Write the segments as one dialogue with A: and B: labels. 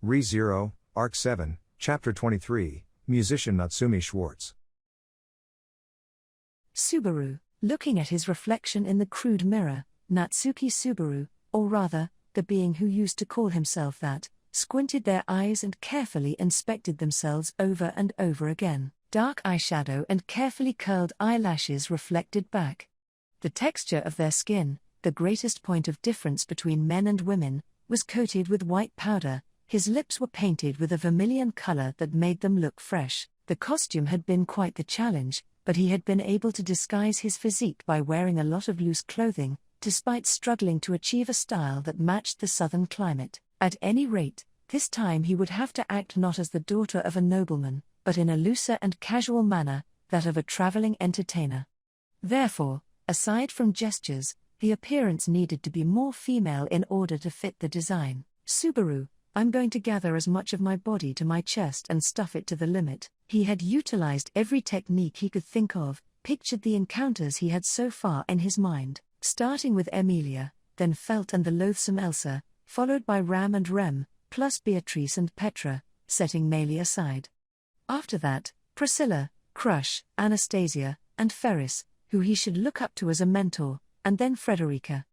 A: Re-Zero, Arc 7, Chapter 23, Musician Natsumi Schwartz.
B: Subaru, looking at his reflection in the crude mirror, Natsuki Subaru, or rather, the being who used to call himself that, squinted their eyes and carefully inspected themselves over and over again. Dark eyeshadow and carefully curled eyelashes reflected back. The texture of their skin, the greatest point of difference between men and women, was coated with white powder. His lips were painted with a vermilion color that made them look fresh. The costume had been quite the challenge, but he had been able to disguise his physique by wearing a lot of loose clothing, despite struggling to achieve a style that matched the southern climate. At any rate, this time he would have to act not as the daughter of a nobleman, but in a looser and casual manner, that of a traveling entertainer. Therefore, aside from gestures, the appearance needed to be more female in order to fit the design. Subaru, I'm going to gather as much of my body to my chest and stuff it to the limit. He had utilized every technique he could think of, pictured the encounters he had so far in his mind, starting with Emilia, then Felt and the loathsome Elsa, followed by Ram and Rem, plus Beatrice and Petra, setting Meili aside. After that, Priscilla, Crush, Anastasia, and Ferris, who he should look up to as a mentor, and then Frederica.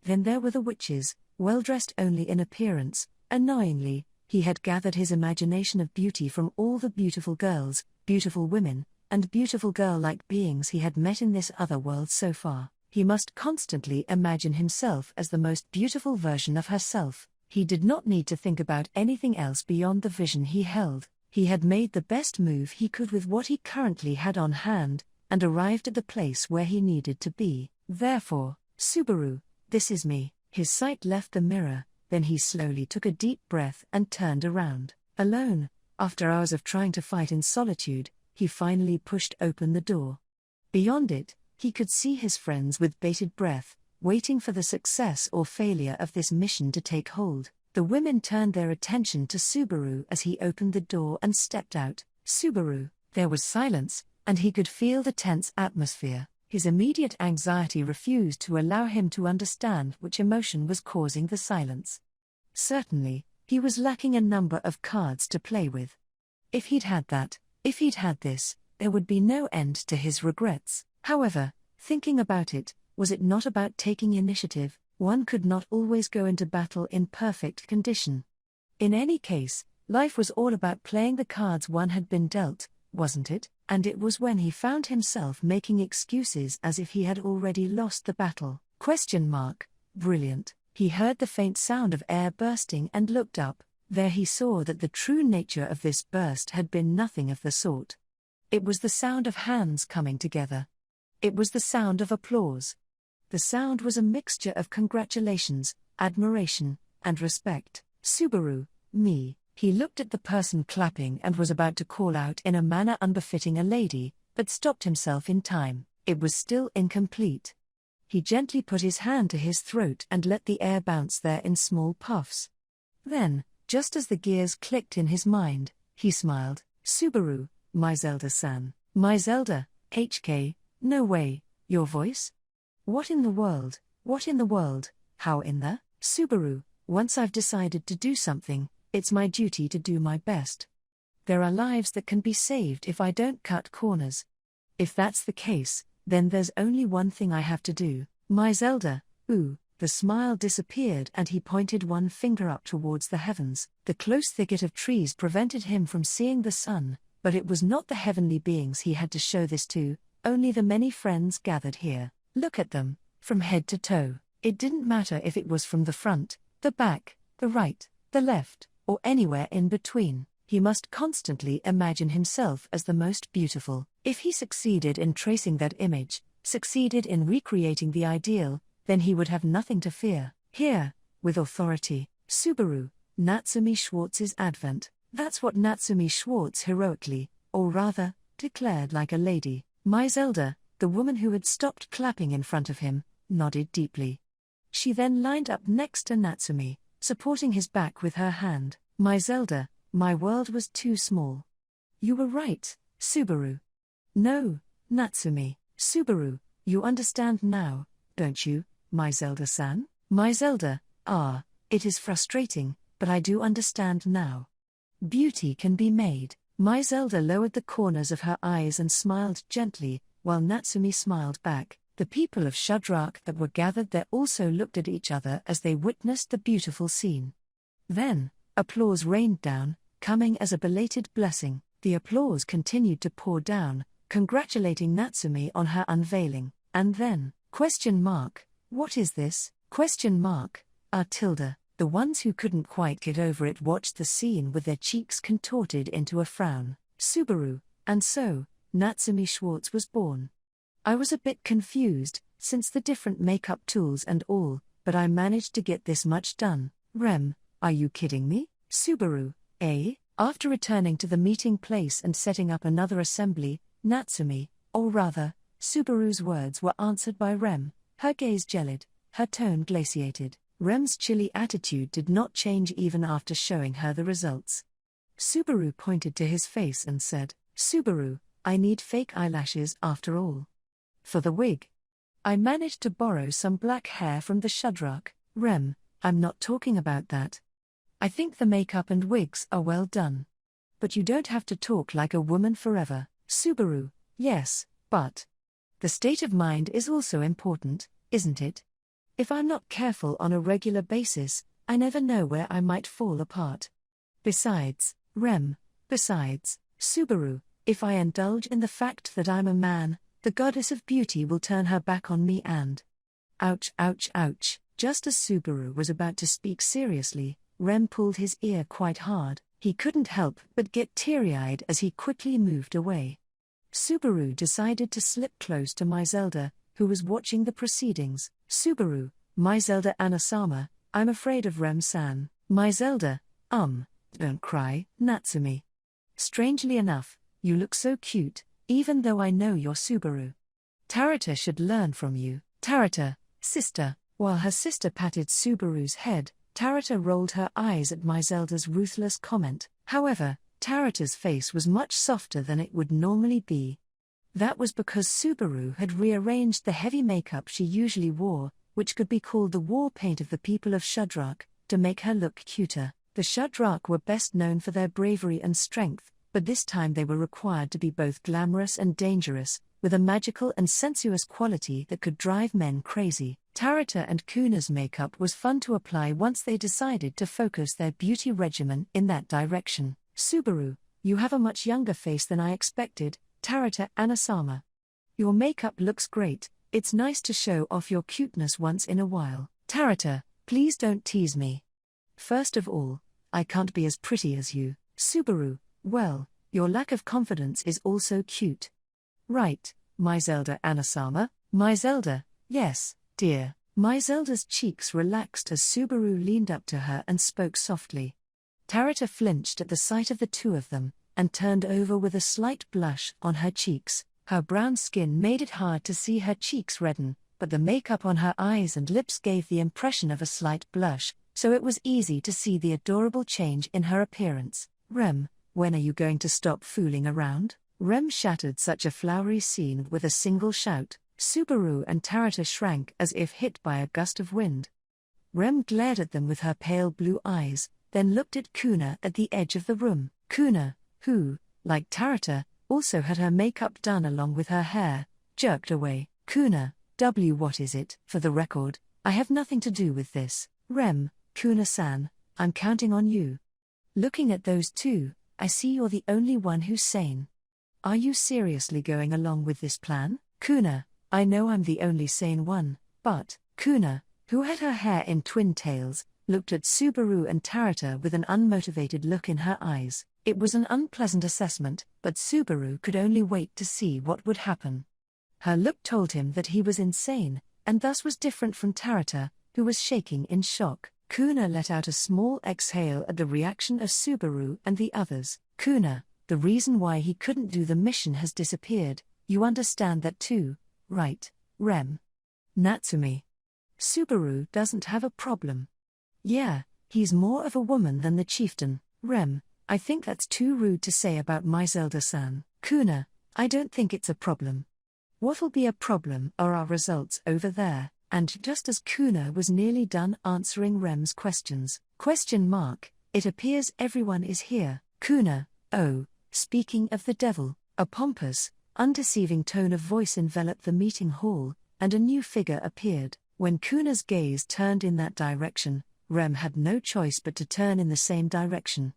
B: Then there were the witches, well-dressed only in appearance. Annoyingly, he had gathered his imagination of beauty from all the beautiful girls, beautiful women, and beautiful girl-like beings he had met in this other world so far. He must constantly imagine himself as the most beautiful version of herself. He did not need to think about anything else beyond the vision he held. He had made the best move he could with what he currently had on hand, and arrived at the place where he needed to be. Therefore, Subaru, this is me. His sight left the mirror, then he slowly took a deep breath and turned around. Alone, after hours of trying to fight in solitude, he finally pushed open the door. Beyond it, he could see his friends with bated breath, waiting for the success or failure of this mission to take hold. The women turned their attention to Subaru as he opened the door and stepped out. Subaru, there was silence, and he could feel the tense atmosphere. His immediate anxiety refused to allow him to understand which emotion was causing the silence. Certainly, he was lacking a number of cards to play with. If he'd had that, if he'd had this, there would be no end to his regrets. However, thinking about it, was it not about taking initiative? One could not always go into battle in perfect condition. In any case, life was all about playing the cards one had been dealt, wasn't it? And it was when he found himself making excuses as if he had already lost the battle. Brilliant. He heard the faint sound of air bursting and looked up. There he saw that the true nature of this burst had been nothing of the sort. It was the sound of hands coming together. It was the sound of applause. The sound was a mixture of congratulations, admiration, and respect. Subaru, me. He looked at the person clapping and was about to call out in a manner unbefitting a lady, but stopped himself in time. It was still incomplete. He gently put his hand to his throat and let the air bounce there in small puffs. Then, just as the gears clicked in his mind, he smiled. Subaru, my Zelda-san. My Zelda, HK, no way, your voice? What in the world, how in the? Subaru, once I've decided to do something, it's my duty to do my best. There are lives that can be saved if I don't cut corners. If that's the case, then there's only one thing I have to do. My Zelda, ooh. The smile disappeared and he pointed one finger up towards the heavens. The close thicket of trees prevented him from seeing the sun, but it was not the heavenly beings he had to show this to, only the many friends gathered here. Look at them, from head to toe. It didn't matter if it was from the front, the back, the right, the left, or anywhere in between. He must constantly imagine himself as the most beautiful. If he succeeded in tracing that image, succeeded in recreating the ideal, then he would have nothing to fear. Here, with authority, Subaru, Natsumi Schwartz's advent. That's what Natsumi Schwartz heroically, or rather, declared like a lady. My Zelda, the woman who had stopped clapping in front of him, nodded deeply. She then lined up next to Natsumi, supporting his back with her hand. My Zelda, my world was too small. You were right, Subaru. No, Natsumi. Subaru, you understand now, don't you, my Zelda-san? My Zelda, it is frustrating, but I do understand now. Beauty can be made. Zelda lowered the corners of her eyes and smiled gently, while Natsumi smiled back. The people of Shudrak that were gathered there also looked at each other as they witnessed the beautiful scene. Then, applause rained down, coming as a belated blessing. The applause continued to pour down, congratulating Natsumi on her unveiling, and then, what is this? The ones who couldn't quite get over it watched the scene with their cheeks contorted into a frown. Subaru, and so, Natsumi Schwartz was born. I was a bit confused, since the different makeup tools and all, but I managed to get this much done. Rem, are you kidding me? Subaru, eh? After returning to the meeting place and setting up another assembly, Natsumi, or rather, Subaru's words were answered by Rem, her gaze gelid, her tone glaciated. Rem's chilly attitude did not change even after showing her the results. Subaru pointed to his face and said, Subaru, I need fake eyelashes after all. For the wig. I managed to borrow some black hair from the Shudrak. Rem, I'm not talking about that. I think the makeup and wigs are well done. But you don't have to talk like a woman forever. Subaru, yes, but the state of mind is also important, isn't it? If I'm not careful on a regular basis, I never know where I might fall apart. Besides, Subaru, if I indulge in the fact that I'm a man, the goddess of beauty will turn her back on me and… Ouch, ouch, ouch. Just as Subaru was about to speak seriously, Rem pulled his ear quite hard. He couldn't help but get teary-eyed as he quickly moved away. Subaru decided to slip close to Zelda, who was watching the proceedings. Subaru, Zelda Anasama, I'm afraid of Rem-san. Zelda, don't cry, Natsumi. Strangely enough, you look so cute, even though I know you're Subaru. Tarata should learn from you. Tarata, sister. While her sister patted Subaru's head, Tarata rolled her eyes at Zelda's ruthless comment. However, Tarata's face was much softer than it would normally be. That was because Subaru had rearranged the heavy makeup she usually wore, which could be called the war paint of the people of Shudrak, to make her look cuter. The Shudrak were best known for their bravery and strength, but this time they were required to be both glamorous and dangerous, with a magical and sensuous quality that could drive men crazy. Tarata and Kuna's makeup was fun to apply once they decided to focus their beauty regimen in that direction. Subaru, you have a much younger face than I expected. Tarata Anasama. Your makeup looks great, it's nice to show off your cuteness once in a while. Tarata, please don't tease me. First of all, I can't be as pretty as you. Subaru, well, your lack of confidence is also cute. Right, Zelda Anasama? Zelda, yes, dear. Zelda's cheeks relaxed as Subaru leaned up to her and spoke softly. Tarata flinched at the sight of the two of them, and turned over with a slight blush on her cheeks. Her brown skin made it hard to see her cheeks redden, but the makeup on her eyes and lips gave the impression of a slight blush, so it was easy to see the adorable change in her appearance. Rem, when are you going to stop fooling around? Rem shattered such a flowery scene with a single shout. Subaru and Tarata shrank as if hit by a gust of wind. Rem glared at them with her pale blue eyes, then looked at Kuna at the edge of the room. Kuna, who, like Tarata, also had her makeup done along with her hair, jerked away. Kuna, what is it? For the record, I have nothing to do with this. Rem, Kuna-san, I'm counting on you. Looking at those two, I see you're the only one who's sane. Are you seriously going along with this plan? Kuna, I know I'm the only sane one, but… Kuna, who had her hair in twin tails, looked at Subaru and Tarata with an unmotivated look in her eyes. It was an unpleasant assessment, but Subaru could only wait to see what would happen. Her look told him that he was insane, and thus was different from Tarata, who was shaking in shock. Kuna let out a small exhale at the reaction of Subaru and the others. Kuna, the reason why he couldn't do the mission has disappeared. You understand that too, right, Rem? Natsumi. Subaru doesn't have a problem. Yeah, he's more of a woman than the chieftain. Rem, I think that's too rude to say about Zelda-san. Kuna, I don't think it's a problem. What'll be a problem are our results over there. And just as Kuna was nearly done answering Rem's questions, it appears everyone is here. Kuna, oh, speaking of the devil, a pompous, undeceiving tone of voice enveloped the meeting hall, and a new figure appeared. When Kuna's gaze turned in that direction, Rem had no choice but to turn in the same direction.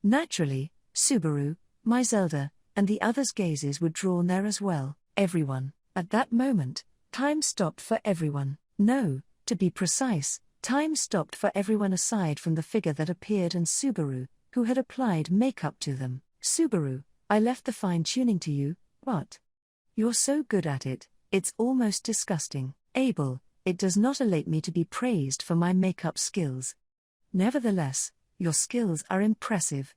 B: Naturally, Subaru, Zelda, and the others' gazes were drawn there as well. Everyone. At that moment, time stopped for everyone. No, to be precise, time stopped for everyone aside from the figure that appeared and Subaru, who had applied makeup to them. Subaru, I left the fine-tuning to you, but you're so good at it, it's almost disgusting. Abel, it does not elate me to be praised for my makeup skills. Nevertheless, your skills are impressive.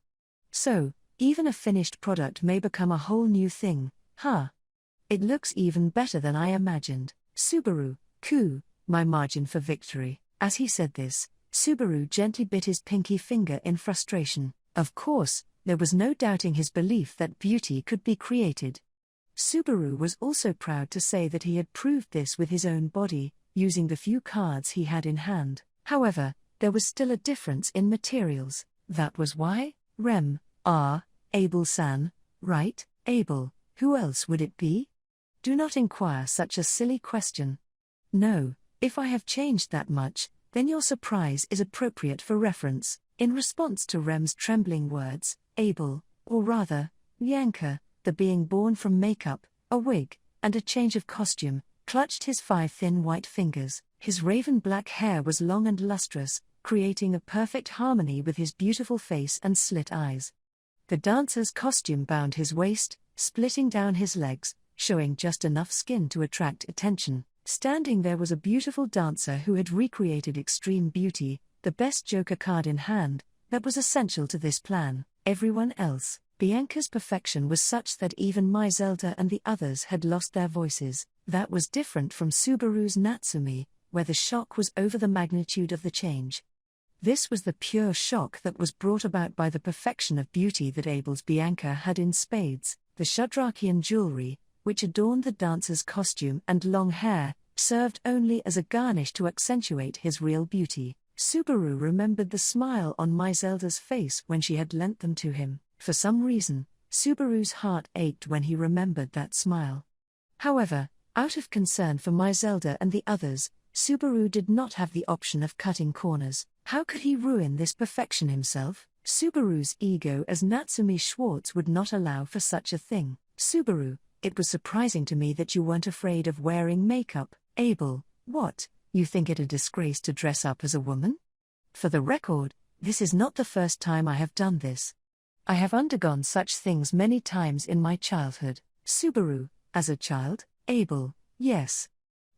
B: So, even a finished product may become a whole new thing, huh? It looks even better than I imagined. Subaru, my margin for victory. As he said this, Subaru gently bit his pinky finger in frustration. Of course, there was no doubting his belief that beauty could be created. Subaru was also proud to say that he had proved this with his own body, using the few cards he had in hand. However, there was still a difference in materials. That was why? Rem, Abel-san, right? Abel, who else would it be? Do not inquire such a silly question. No, if I have changed that much, then your surprise is appropriate for reference. In response to Rem's trembling words, Abel, or rather, Bianca, the being born from makeup, a wig, and a change of costume, clutched his 5 thin white fingers. His raven black hair was long and lustrous, creating a perfect harmony with his beautiful face and slit eyes. The dancer's costume bound his waist, splitting down his legs, showing just enough skin to attract attention. Standing there was a beautiful dancer who had recreated extreme beauty, the best joker card in hand, that was essential to this plan. Everyone else, Bianca's perfection was such that even Zelda and the others had lost their voices. That was different from Subaru's Natsumi, where the shock was over the magnitude of the change. This was the pure shock that was brought about by the perfection of beauty that Abel's Bianca had in spades. The Shadrachian jewelry, which adorned the dancer's costume and long hair, served only as a garnish to accentuate his real beauty. Subaru remembered the smile on Zelda's face when she had lent them to him. For some reason, Subaru's heart ached when he remembered that smile. However, out of concern for Zelda and the others, Subaru did not have the option of cutting corners. How could he ruin this perfection himself? Subaru's ego as Natsumi Schwartz would not allow for such a thing. Subaru, it was surprising to me that you weren't afraid of wearing makeup. Abel, what, you think it a disgrace to dress up as a woman? For the record, this is not the first time I have done this. I have undergone such things many times in my childhood. Subaru, as a child? Abel, yes.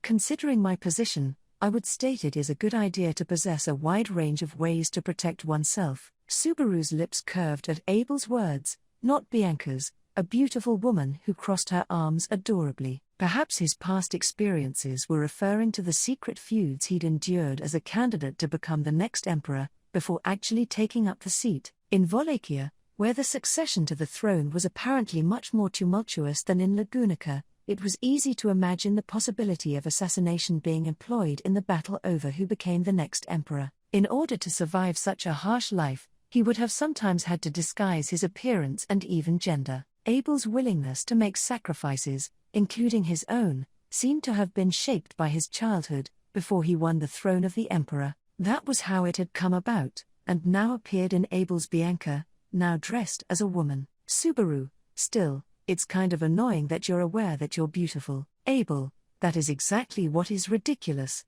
B: Considering my position, I would state it is a good idea to possess a wide range of ways to protect oneself. Subaru's lips curved at Abel's words, not Bianca's, a beautiful woman who crossed her arms adorably. Perhaps his past experiences were referring to the secret feuds he'd endured as a candidate to become the next emperor, before actually taking up the seat. In Wallachia, where the succession to the throne was apparently much more tumultuous than in Lagunica, it was easy to imagine the possibility of assassination being employed in the battle over who became the next emperor. In order to survive such a harsh life, he would have sometimes had to disguise his appearance and even gender. Abel's willingness to make sacrifices, including his own, seemed to have been shaped by his childhood, before he won the throne of the emperor. That was how it had come about, and now appeared in Abel's Bianca, now dressed as a woman. Subaru, still, it's kind of annoying that you're aware that you're beautiful. Abel, that is exactly what is ridiculous.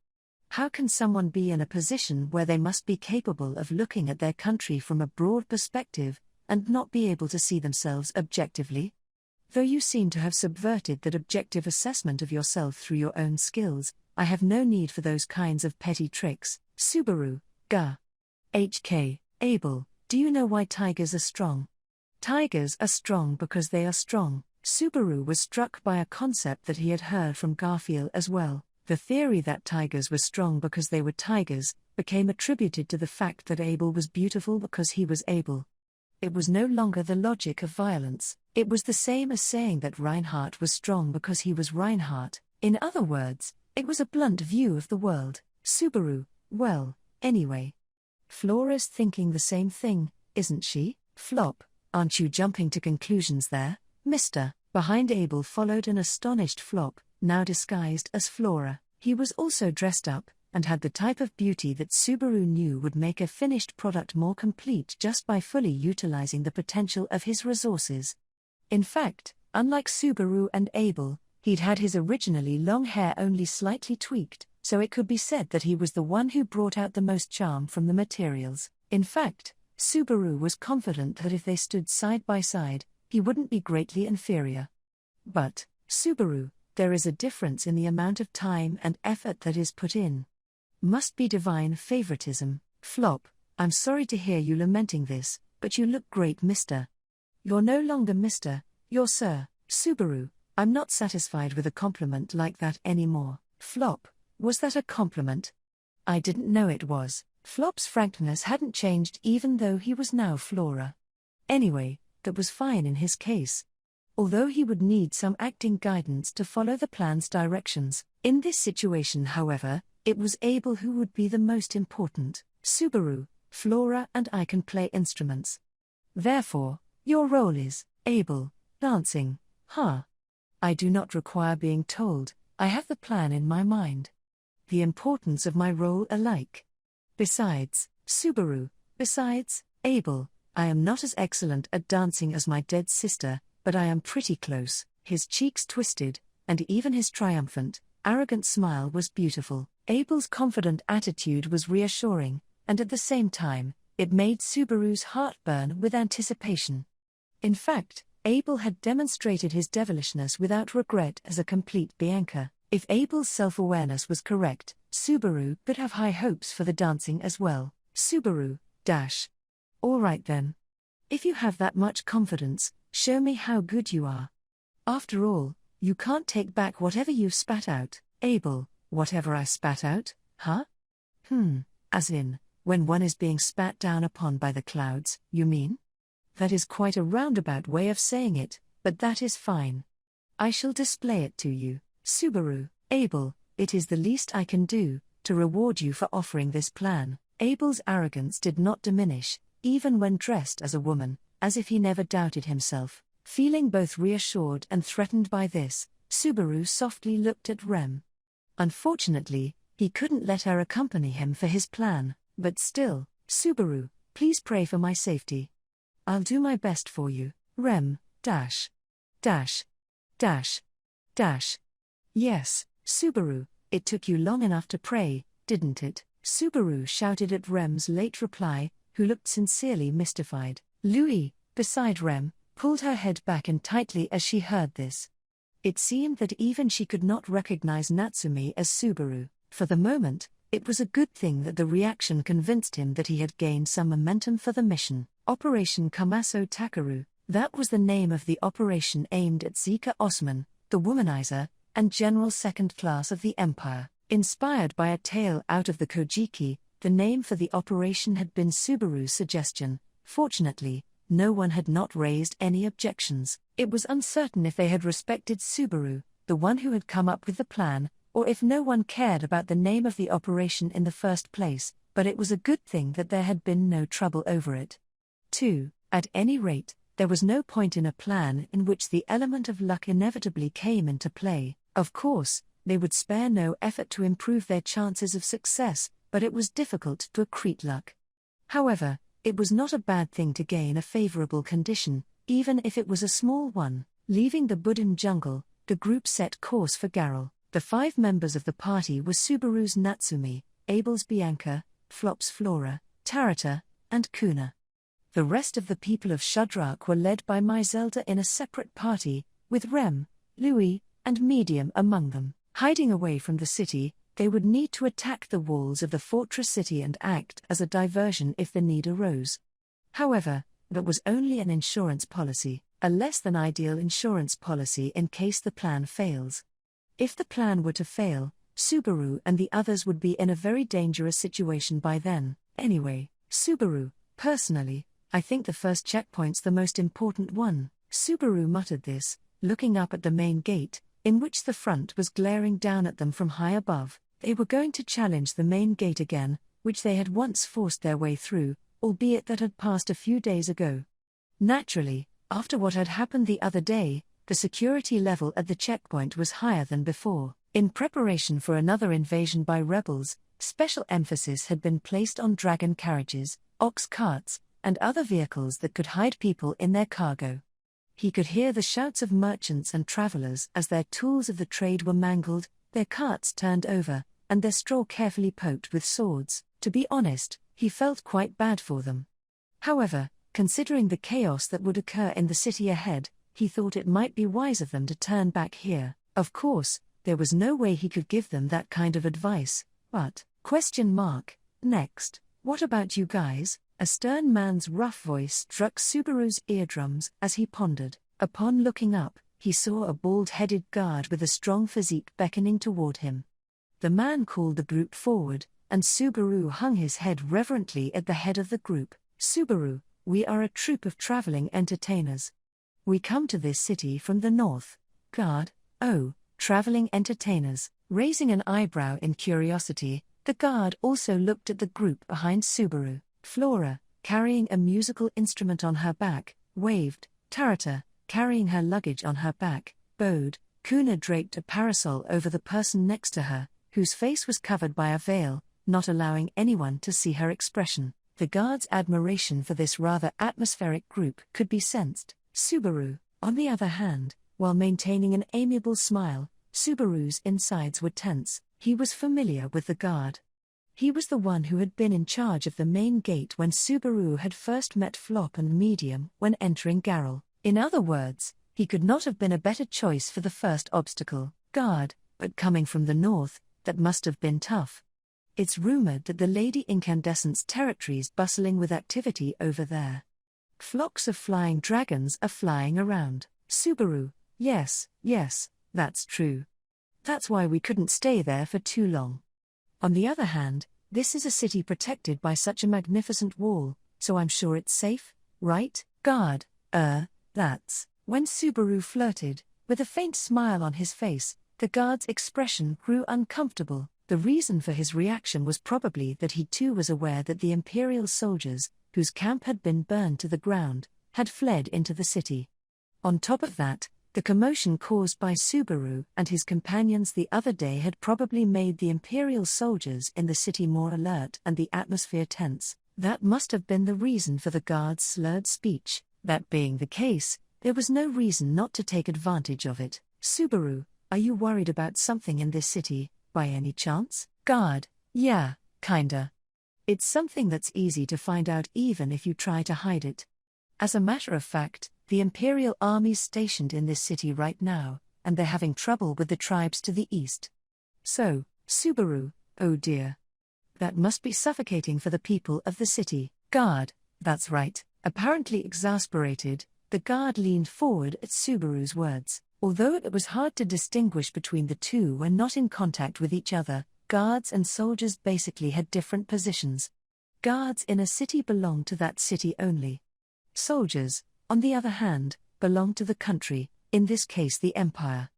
B: How can someone be in a position where they must be capable of looking at their country from a broad perspective, and not be able to see themselves objectively? Though you seem to have subverted that objective assessment of yourself through your own skills, I have no need for those kinds of petty tricks. Subaru, HK, Abel, do you know why tigers are strong? Tigers are strong because they are strong. Subaru was struck by a concept that he had heard from Garfield as well. The theory that tigers were strong because they were tigers became attributed to the fact that Abel was beautiful because he was Abel. It was no longer the logic of violence. It was the same as saying that Reinhardt was strong because he was Reinhardt. In other words, It was a blunt view of the world. Subaru, well, anyway. Flora's thinking the same thing, isn't she? Flop, aren't you jumping to conclusions there, mister? Behind Abel followed an astonished Flop, now disguised as Flora. He was also dressed up, and had the type of beauty that Subaru knew would make a finished product more complete just by fully utilizing the potential of his resources. In fact, unlike Subaru and Abel, he'd had his originally long hair only slightly tweaked, so it could be said that he was the one who brought out the most charm from the materials. In fact, Subaru was confident that if they stood side by side, he wouldn't be greatly inferior. But, Subaru, there is a difference in the amount of time and effort that is put in. Must be divine favoritism. Flop, I'm sorry to hear you lamenting this, but you look great, mister. You're no longer mister, you're sir. Subaru, I'm not satisfied with a compliment like that anymore. Flop, was that a compliment? I didn't know it was. Flop's frankness hadn't changed even though he was now Flora. Anyway, that was fine in his case. Although he would need some acting guidance to follow the plan's directions. In this situation, however, it was Abel who would be the most important. Subaru, Flora and I can play instruments. Therefore, your role is, Abel, dancing, huh? I do not require being told, I have the plan in my mind. The importance of my role alike. Besides, Subaru, besides, Abel, I am not as excellent at dancing as my dead sister, but I am pretty close. His cheeks twisted, and even his triumphant, arrogant smile was beautiful. Abel's confident attitude was reassuring, and at the same time, it made Subaru's heart burn with anticipation. In fact, Abel had demonstrated his devilishness without regret as a complete Bianca. If Abel's self-awareness was correct, Subaru could have high hopes for the dancing as well. Subaru, dash. All right then. If you have that much confidence, show me how good you are. After all, you can't take back whatever you've spat out. Abel, whatever I spat out, huh? As in, when one is being spat down upon by the clouds, you mean? That is quite a roundabout way of saying it, but that is fine. I shall display it to you. Subaru, Abel, it is the least I can do, to reward you for offering this plan. Abel's arrogance did not diminish, even when dressed as a woman, as if he never doubted himself. Feeling both reassured and threatened by this, Subaru softly looked at Rem. Unfortunately, he couldn't let her accompany him for his plan, but still, Subaru, please pray for my safety. I'll do my best for you, Rem, dash. Dash. Dash. Dash. Yes, Subaru, it took you long enough to pray, didn't it? Subaru shouted at Rem's late reply, who looked sincerely mystified. Louis, beside Rem, pulled her head back in tightly as she heard this. It seemed that even she could not recognize Natsumi as Subaru. For the moment, it was a good thing that the reaction convinced him that he had gained some momentum for the mission. Operation Kamaso Takaru, that was the name of the operation aimed at Zika Osman, the womanizer, and general second class of the empire. Inspired by a tale out of the Kojiki, the name for the operation had been Subaru's suggestion. Fortunately, no one had not raised any objections. It was uncertain if they had respected Subaru, the one who had come up with the plan, or if no one cared about the name of the operation in the first place, but it was a good thing that there had been no trouble over it. 2. At any rate, there was no point in a plan in which the element of luck inevitably came into play. Of course, they would spare no effort to improve their chances of success, but it was difficult to accrete luck. However, it was not a bad thing to gain a favorable condition, even if it was a small one. Leaving the Buddhim jungle, the group set course for Garrel. The 5 members of the party were Subaru's Natsumi, Abel's Bianca, Flop's Flora, Tarata, and Kuna. The rest of the people of Shudrak were led by Myzelda in a separate party, with Rem, Louis, and Medium among them. Hiding away from the city, they would need to attack the walls of the fortress city and act as a diversion if the need arose. However, that was only an insurance policy, a less than ideal insurance policy in case the plan fails. If the plan were to fail, Subaru and the others would be in a very dangerous situation by then. Anyway, Subaru, personally, I think the first checkpoint's the most important one. Subaru muttered this, looking up at the main gate, in which the front was glaring down at them from high above. They were going to challenge the main gate again, which they had once forced their way through, albeit that had passed a few days ago. Naturally, after what had happened the other day, the security level at the checkpoint was higher than before. In preparation for another invasion by rebels, special emphasis had been placed on dragon carriages, ox carts, and other vehicles that could hide people in their cargo. He could hear the shouts of merchants and travelers as their tools of the trade were mangled, their carts turned over, and their straw carefully poked with swords. To be honest, he felt quite bad for them. However, considering the chaos that would occur in the city ahead, he thought it might be wise of them to turn back here. Of course, there was no way he could give them that kind of advice, but, next, what about you guys? A stern man's rough voice struck Subaru's eardrums as he pondered. Upon looking up, he saw a bald-headed guard with a strong physique beckoning toward him. The man called the group forward, and Subaru hung his head reverently at the head of the group. Subaru, we are a troupe of traveling entertainers. We come to this city from the north. Guard, oh, traveling entertainers. Raising an eyebrow in curiosity, the guard also looked at the group behind Subaru. Flora, carrying a musical instrument on her back, waved. Tarata, carrying her luggage on her back, bowed. Kuna draped a parasol over the person next to her, whose face was covered by a veil, not allowing anyone to see her expression. The guard's admiration for this rather atmospheric group could be sensed. Subaru, on the other hand, while maintaining an amiable smile, Subaru's insides were tense. He was familiar with the guard. He was the one who had been in charge of the main gate when Subaru had first met Flop and Medium when entering Garrel. In other words, he could not have been a better choice for the first obstacle. Guard, but coming from the north, that must have been tough. It's rumored that the Lady Incandescent's territory's bustling with activity over there. Flocks of flying dragons are flying around. Subaru, yes, that's true. That's why we couldn't stay there for too long. On the other hand, this is a city protected by such a magnificent wall, so I'm sure it's safe, right? Guard, that's. When Subaru flirted, with a faint smile on his face, the guard's expression grew uncomfortable. The reason for his reaction was probably that he too was aware that the Imperial soldiers, whose camp had been burned to the ground, had fled into the city. On top of that, the commotion caused by Subaru and his companions the other day had probably made the Imperial soldiers in the city more alert and the atmosphere tense. That must have been the reason for the guard's slurred speech. That being the case, there was no reason not to take advantage of it. Subaru, are you worried about something in this city, by any chance? Guard, yeah, kinda. It's something that's easy to find out even if you try to hide it. As a matter of fact, the Imperial army's stationed in this city right now, and they're having trouble with the tribes to the east. So, Subaru, oh dear. That must be suffocating for the people of the city. Guard, that's right. Apparently exasperated, the guard leaned forward at Subaru's words. Although it was hard to distinguish between the two when not in contact with each other, guards and soldiers basically had different positions. Guards in a city belonged to that city only. Soldiers, on the other hand, belonged to the country, in this case the Empire.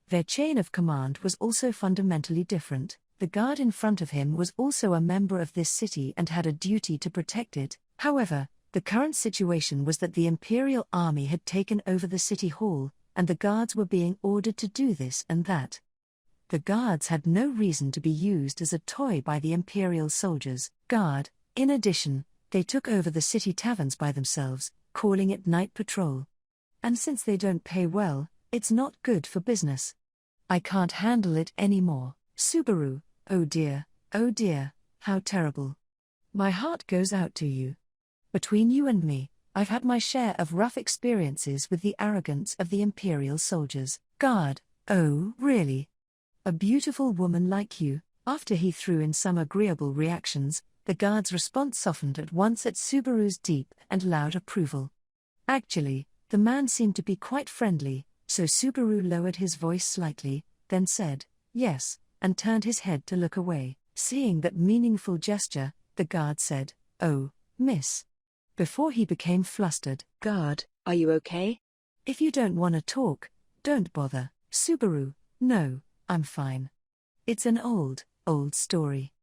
B: Their chain of command was also fundamentally different. The guard in front of him was also a member of this city and had a duty to protect it. However, the current situation was that the Imperial army had taken over the city hall, and the guards were being ordered to do this and that. The guards had no reason to be used as a toy by the Imperial soldiers. Guard, in addition, they took over the city taverns by themselves, calling it night patrol. And since they don't pay well, it's not good for business. I can't handle it anymore. Subaru, oh dear, how terrible. My heart goes out to you. Between you and me, I've had my share of rough experiences with the arrogance of the Imperial soldiers. Guard, oh, really? A beautiful woman like you. After he threw in some agreeable reactions, the guard's response softened at once at Subaru's deep and loud approval. Actually, the man seemed to be quite friendly, so Subaru lowered his voice slightly, then said, yes, and turned his head to look away. Seeing that meaningful gesture, the guard said, oh, miss. Before he became flustered. Guard, are you okay? If you don't want to talk, don't bother. Subaru, no, I'm fine. It's an old story.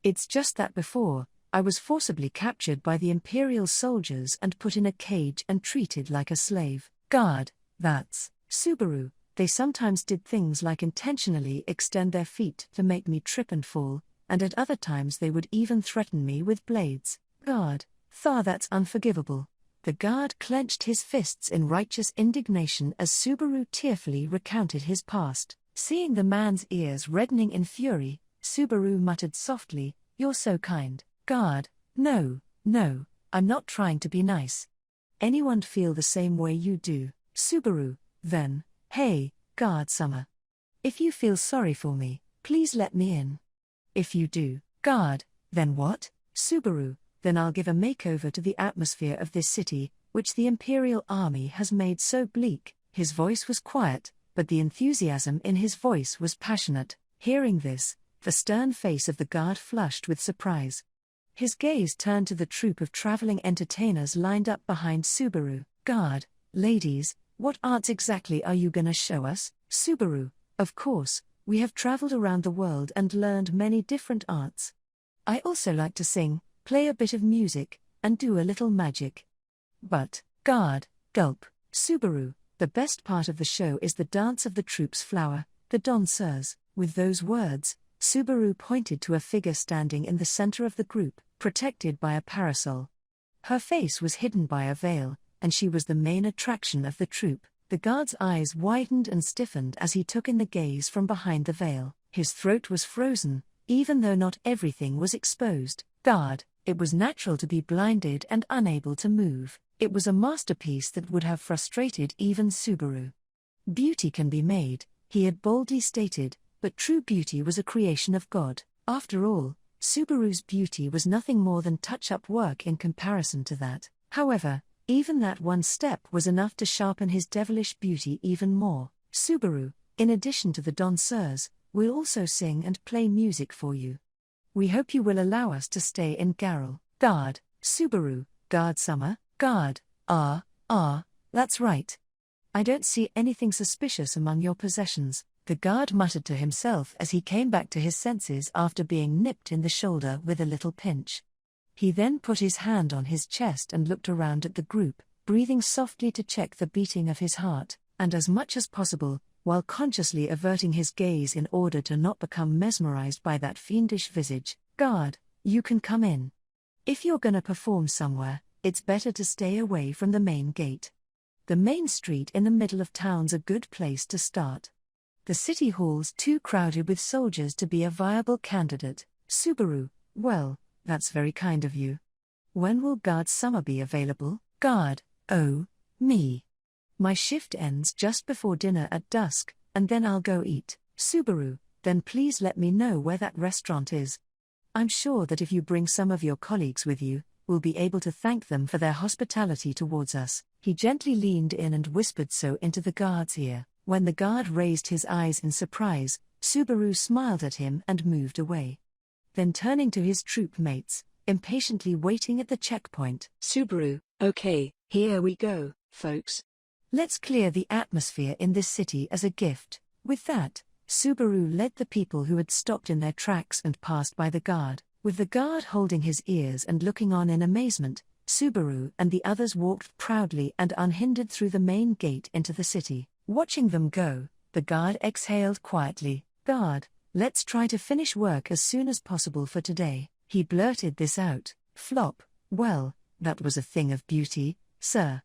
B: It's just that before, I was forcibly captured by the Imperial soldiers and put in a cage and treated like a slave. Guard, that's Subaru. They sometimes did things like intentionally extend their feet to make me trip and fall, and at other times they would even threaten me with blades. Guard, that's unforgivable. The guard clenched his fists in righteous indignation as Subaru tearfully recounted his past. Seeing the man's ears reddening in fury, Subaru muttered softly, "You're so kind." Guard, no, I'm not trying to be nice. Anyone feel the same way you do? Subaru, then, hey, guard-sama. If you feel sorry for me, please let me in. If you do, guard, then what? Subaru, then I'll give a makeover to the atmosphere of this city, which the Imperial Army has made so bleak. His voice was quiet, but the enthusiasm in his voice was passionate. Hearing this, the stern face of the guard flushed with surprise. His gaze turned to the troop of traveling entertainers lined up behind Subaru. Guard, ladies, what arts exactly are you gonna show us? Subaru, of course, we have traveled around the world and learned many different arts. I also like to sing, play a bit of music, and do a little magic. But, guard, gulp, Subaru, the best part of the show is the dance of the troop's flower, the danseurs. With those words, Subaru pointed to a figure standing in the center of the group, protected by a parasol. Her face was hidden by a veil, and she was the main attraction of the troop. The guard's eyes widened and stiffened as he took in the gaze from behind the veil. His throat was frozen, even though not everything was exposed. Guard, it was natural to be blinded and unable to move. It was a masterpiece that would have frustrated even Subaru. Beauty can be made, he had boldly stated, but true beauty was a creation of God. After all, Subaru's beauty was nothing more than touch-up work in comparison to that. However, even that one step was enough to sharpen his devilish beauty even more. Subaru, in addition to the danseurs, we'll also sing and play music for you. We hope you will allow us to stay in Garrel. Guard, Subaru, guard-sama, guard, that's right. I don't see anything suspicious among your possessions, the guard muttered to himself as he came back to his senses after being nipped in the shoulder with a little pinch. He then put his hand on his chest and looked around at the group, breathing softly to check the beating of his heart, and as much as possible, while consciously averting his gaze in order to not become mesmerized by that fiendish visage. Guard, you can come in. If you're gonna perform somewhere, it's better to stay away from the main gate. The main street in the middle of town's a good place to start. The city hall's too crowded with soldiers to be a viable candidate. Subaru, well, that's very kind of you. When will guard-sama be available? Guard, oh, me. My shift ends just before dinner at dusk, and then I'll go eat. Subaru, then please let me know where that restaurant is. I'm sure that if you bring some of your colleagues with you, we'll be able to thank them for their hospitality towards us. He gently leaned in and whispered so into the guard's ear. When the guard raised his eyes in surprise, Subaru smiled at him and moved away. Then turning to his troop mates, impatiently waiting at the checkpoint.
C: Subaru, okay, here we go, folks.
B: Let's clear the atmosphere in this city as a gift. With that, Subaru led the people who had stopped in their tracks and passed by the guard. With the guard holding his ears and looking on in amazement, Subaru and the others walked proudly and unhindered through the main gate into the city. Watching them go, the guard exhaled quietly. Guard, let's try to finish work as soon as possible for today. He blurted this out. Flop, well, that was a thing of beauty, sir.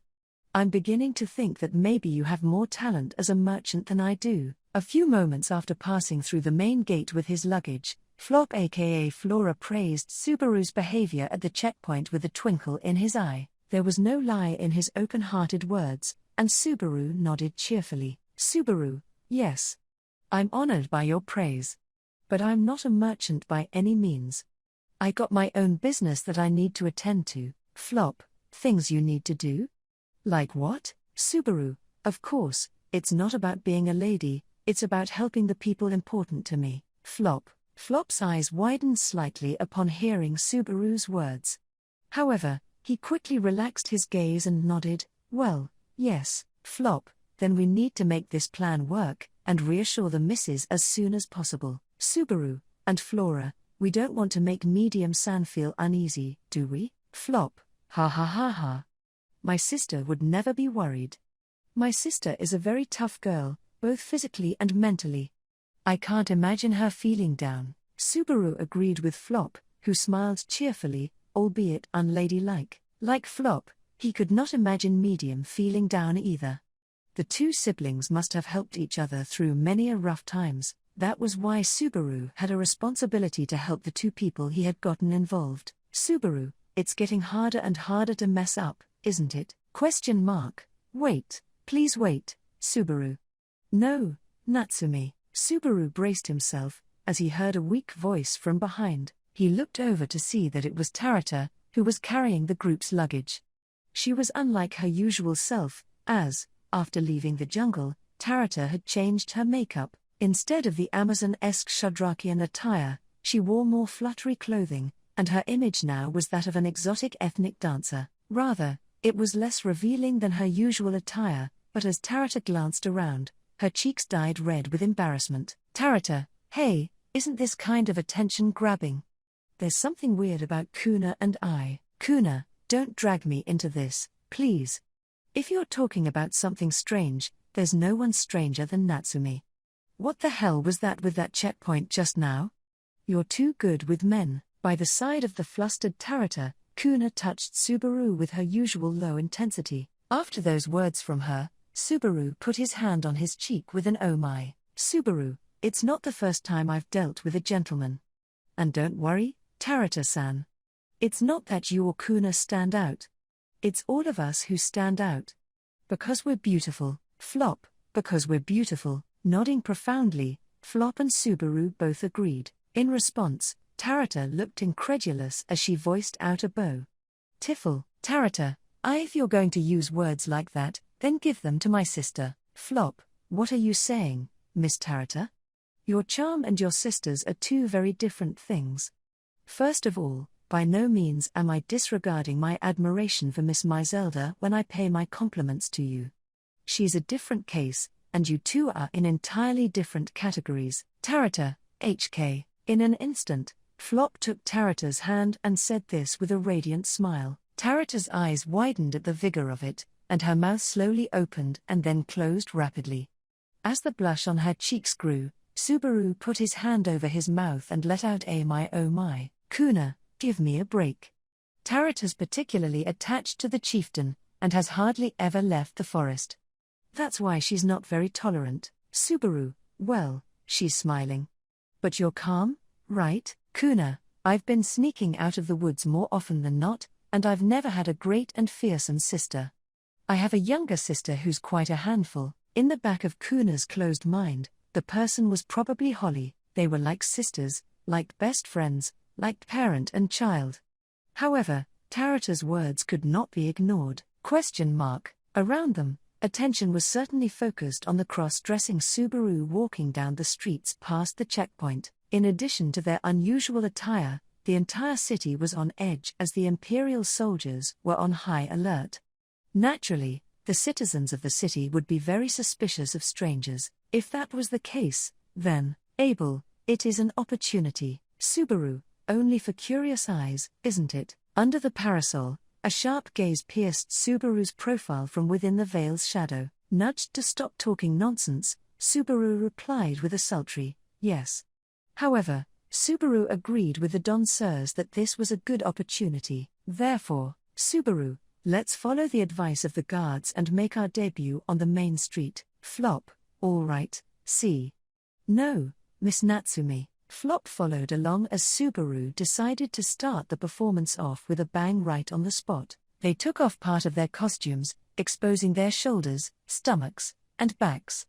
B: I'm beginning to think that maybe you have more talent as a merchant than I do. A few moments after passing through the main gate with his luggage, Flop aka Flora praised Subaru's behavior at the checkpoint with a twinkle in his eye. There was no lie in his open-hearted words, and Subaru nodded cheerfully. Subaru, yes. I'm honored by your praise. But I'm not a merchant by any means. I got my own business that I need to attend to. Flop, things you need to do? Like what? Subaru, of course, it's not about being a lady, it's about helping the people important to me. Flop's eyes widened slightly upon hearing Subaru's words. However, he quickly relaxed his gaze and nodded. Well, yes, Flop, then we need to make this plan work. and reassure the misses as soon as possible. Subaru and Flora, we don't want to make Medium-san feel uneasy, do we? Flop, ha ha ha ha. My sister would never be worried. My sister is a very tough girl, both physically and mentally. I can't imagine her feeling down. Subaru agreed with Flop, who smiled cheerfully, albeit unladylike. Like Flop, he could not imagine Medium feeling down either. The two siblings must have helped each other through many a rough times. That was why Subaru had a responsibility to help the two people he had gotten involved. Subaru, it's getting harder and harder to mess up, isn't it? ? Wait, please wait, Subaru. No, Natsumi. Subaru braced himself, as he heard a weak voice from behind. He looked over to see that it was Tarata, who was carrying the group's luggage. She was unlike her usual self, as, after leaving the jungle, Tarata had changed her makeup. Instead of the Amazon-esque Shadrakian attire, she wore more fluttery clothing, and her image now was that of an exotic ethnic dancer. Rather, it was less revealing than her usual attire, but as Tarata glanced around, her cheeks dyed red with embarrassment. Tarata, hey, isn't this kind of attention-grabbing? There's something weird about Kuna and I. Kuna, don't drag me into this, please. If you're talking about something strange, there's no one stranger than Natsumi. What the hell was that with that checkpoint just now? You're too good with men. By the side of the flustered Tarata, Kuna touched Subaru with her usual low intensity. After those words from her, Subaru put his hand on his cheek with an oh my. Subaru, it's not the first time I've dealt with a gentleman. And don't worry, Tarata-san. It's not that you or Kuna stand out. It's all of us who stand out. Because we're beautiful. Flop, because we're beautiful. Nodding profoundly, Flop and Subaru both agreed. In response, Tarata looked incredulous as she voiced out a bow. Tiffle, Tarata, if you're going to use words like that, then give them to my sister. Flop, what are you saying, Miss Tarata? Your charm and your sister's are two very different things. First of all, by no means am I disregarding my admiration for Miss Myzelda when I pay my compliments to you. She's a different case, and you two are in entirely different categories. Tarata, HK. In an instant, Flop took Tarata's hand and said this with a radiant smile. Tarata's eyes widened at the vigor of it, and her mouth slowly opened and then closed rapidly. As the blush on her cheeks grew, Subaru put his hand over his mouth and let out a my oh my. Kuna, give me a break. Tarata's particularly attached to the chieftain, and has hardly ever left the forest. That's why she's not very tolerant. Subaru, well, she's smiling. But you're calm, right? Kuna, I've been sneaking out of the woods more often than not, and I've never had a great and fearsome sister. I have a younger sister who's quite a handful. In the back of Kuna's closed mind, the person was probably Holly. They were like sisters, like best friends, like parent and child. However, Tarata's words could not be ignored. ? Around them, attention was certainly focused on the cross-dressing Subaru walking down the streets past the checkpoint. In addition to their unusual attire, the entire city was on edge as the Imperial soldiers were on high alert. Naturally, the citizens of the city would be very suspicious of strangers. If that was the case, then, Abel, it is an opportunity. Subaru, only for curious eyes, isn't it? Under the parasol, a sharp gaze pierced Subaru's profile from within the veil's shadow. Nudged to stop talking nonsense, Subaru replied with a sultry, yes. However, Subaru agreed with the danseurs that this was a good opportunity. Therefore, Subaru, let's follow the advice of the guards and make our debut on the main street. Flop, all right, see. No, Miss Natsumi. Flop followed along as Subaru decided to start the performance off with a bang right on the spot. They took off part of their costumes, exposing their shoulders, stomachs, and backs.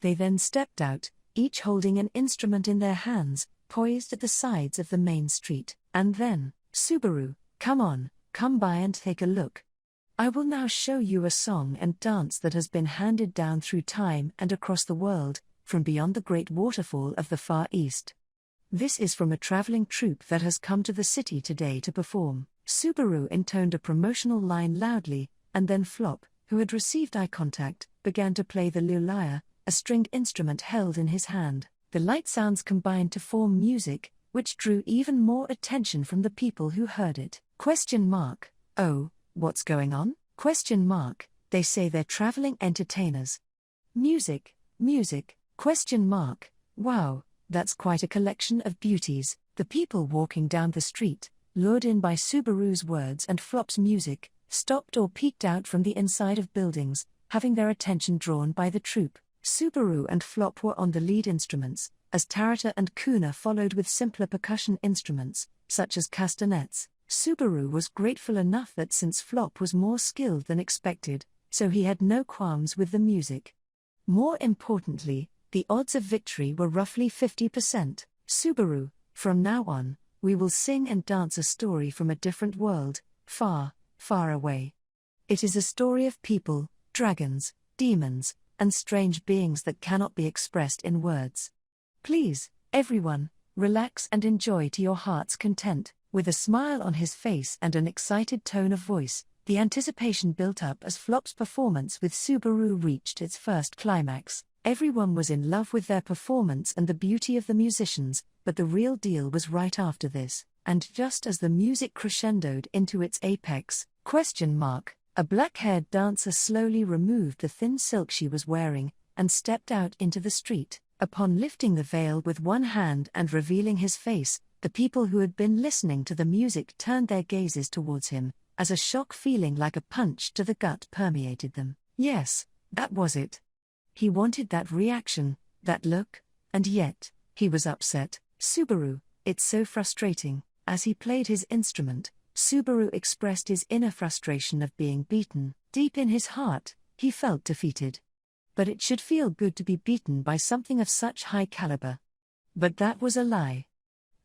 B: They then stepped out, each holding an instrument in their hands, poised at the sides of the main street. And then, Subaru, come on, come by and take a look. I will now show you a song and dance that has been handed down through time and across the world, from beyond the great waterfall of the Far East. This is from a traveling troupe that has come to the city today to perform. Subaru intoned a promotional line loudly, and then Flop, who had received eye contact, began to play the lulaya, a stringed instrument held in his hand. The light sounds combined to form music, which drew even more attention from the people who heard it. Oh, what's going on? They say they're traveling entertainers. Music. Wow, that's quite a collection of beauties. The people walking down the street, lured in by Subaru's words and Flop's music, stopped or peeked out from the inside of buildings, having their attention drawn by the troupe. Subaru and Flop were on the lead instruments, as Tarata and Kuna followed with simpler percussion instruments, such as castanets. Subaru was grateful enough that since Flop was more skilled than expected, so he had no qualms with the music. More importantly, the odds of victory were roughly 50%. Subaru, from now on, we will sing and dance a story from a different world, far, far away. It is a story of people, dragons, demons, and strange beings that cannot be expressed in words. Please, everyone, relax and enjoy to your heart's content. With a smile on his face and an excited tone of voice, the anticipation built up as Flop's performance with Subaru reached its first climax. Everyone was in love with their performance and the beauty of the musicians, but the real deal was right after this, and just as the music crescendoed into its apex, a black-haired dancer slowly removed the thin silk she was wearing, and stepped out into the street. Upon lifting the veil with one hand and revealing his face, the people who had been listening to the music turned their gazes towards him, as a shock feeling like a punch to the gut permeated them. Yes, that was it. He wanted that reaction, that look, and yet, he was upset. Subaru, it's so frustrating. As he played his instrument, Subaru expressed his inner frustration of being beaten. Deep in his heart, he felt defeated. But it should feel good to be beaten by something of such high caliber. But that was a lie.